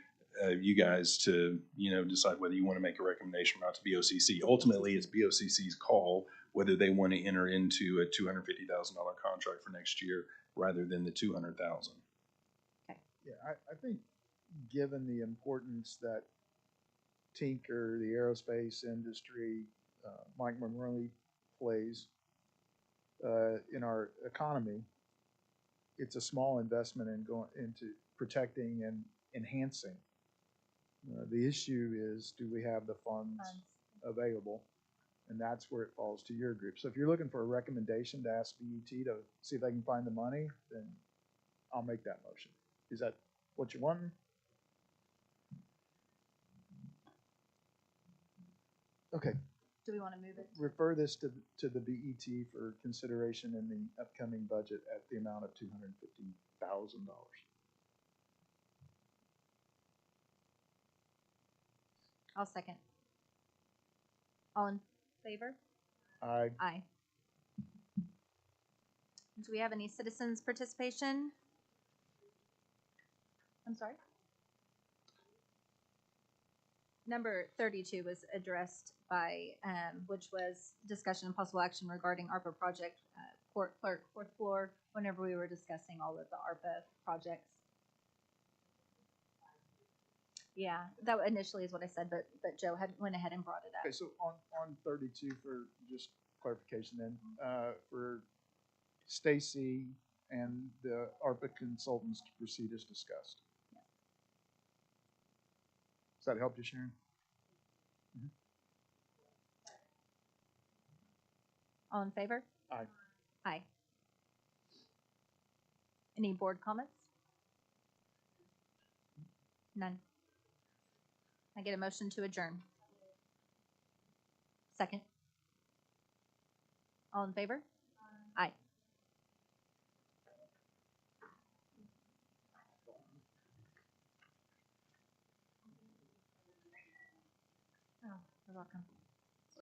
you guys to, decide whether you want to make a recommendation or not to BOCC. Ultimately, it's BOCC's call whether they want to enter into a $250,000 contract for next year rather than the $200,000. Yeah, I think given the importance that Tinker, the aerospace industry, Mike Monroe plays in our economy, it's a small investment in going into protecting and enhancing The issue is, do we have the funds Funds. available? And that's where it falls to your group. So if you're looking for a recommendation to ask BET to see if they can find the money, then I'll make that motion. Is that what you want? Okay, Do we want to move it? refer this to the BET for consideration in the upcoming budget at the amount of $250,000. I'll second. All in favor? I Aye. Do we have any citizens' participation? I'm sorry? Number 32 was addressed by, which was discussion and possible action regarding ARPA project, court clerk, fourth floor, whenever we were discussing all of the ARPA projects. Yeah, that initially is what I said, but Joe went ahead and brought it Okay, up. so on 32, for just clarification then, for Stacy and the ARPA consultants to proceed as discussed. Does that help you, Sharon? All in favor? Aye. Aye. Any board comments? None. I get a motion to adjourn. Second. All in favor? Aye. Oh, you're welcome.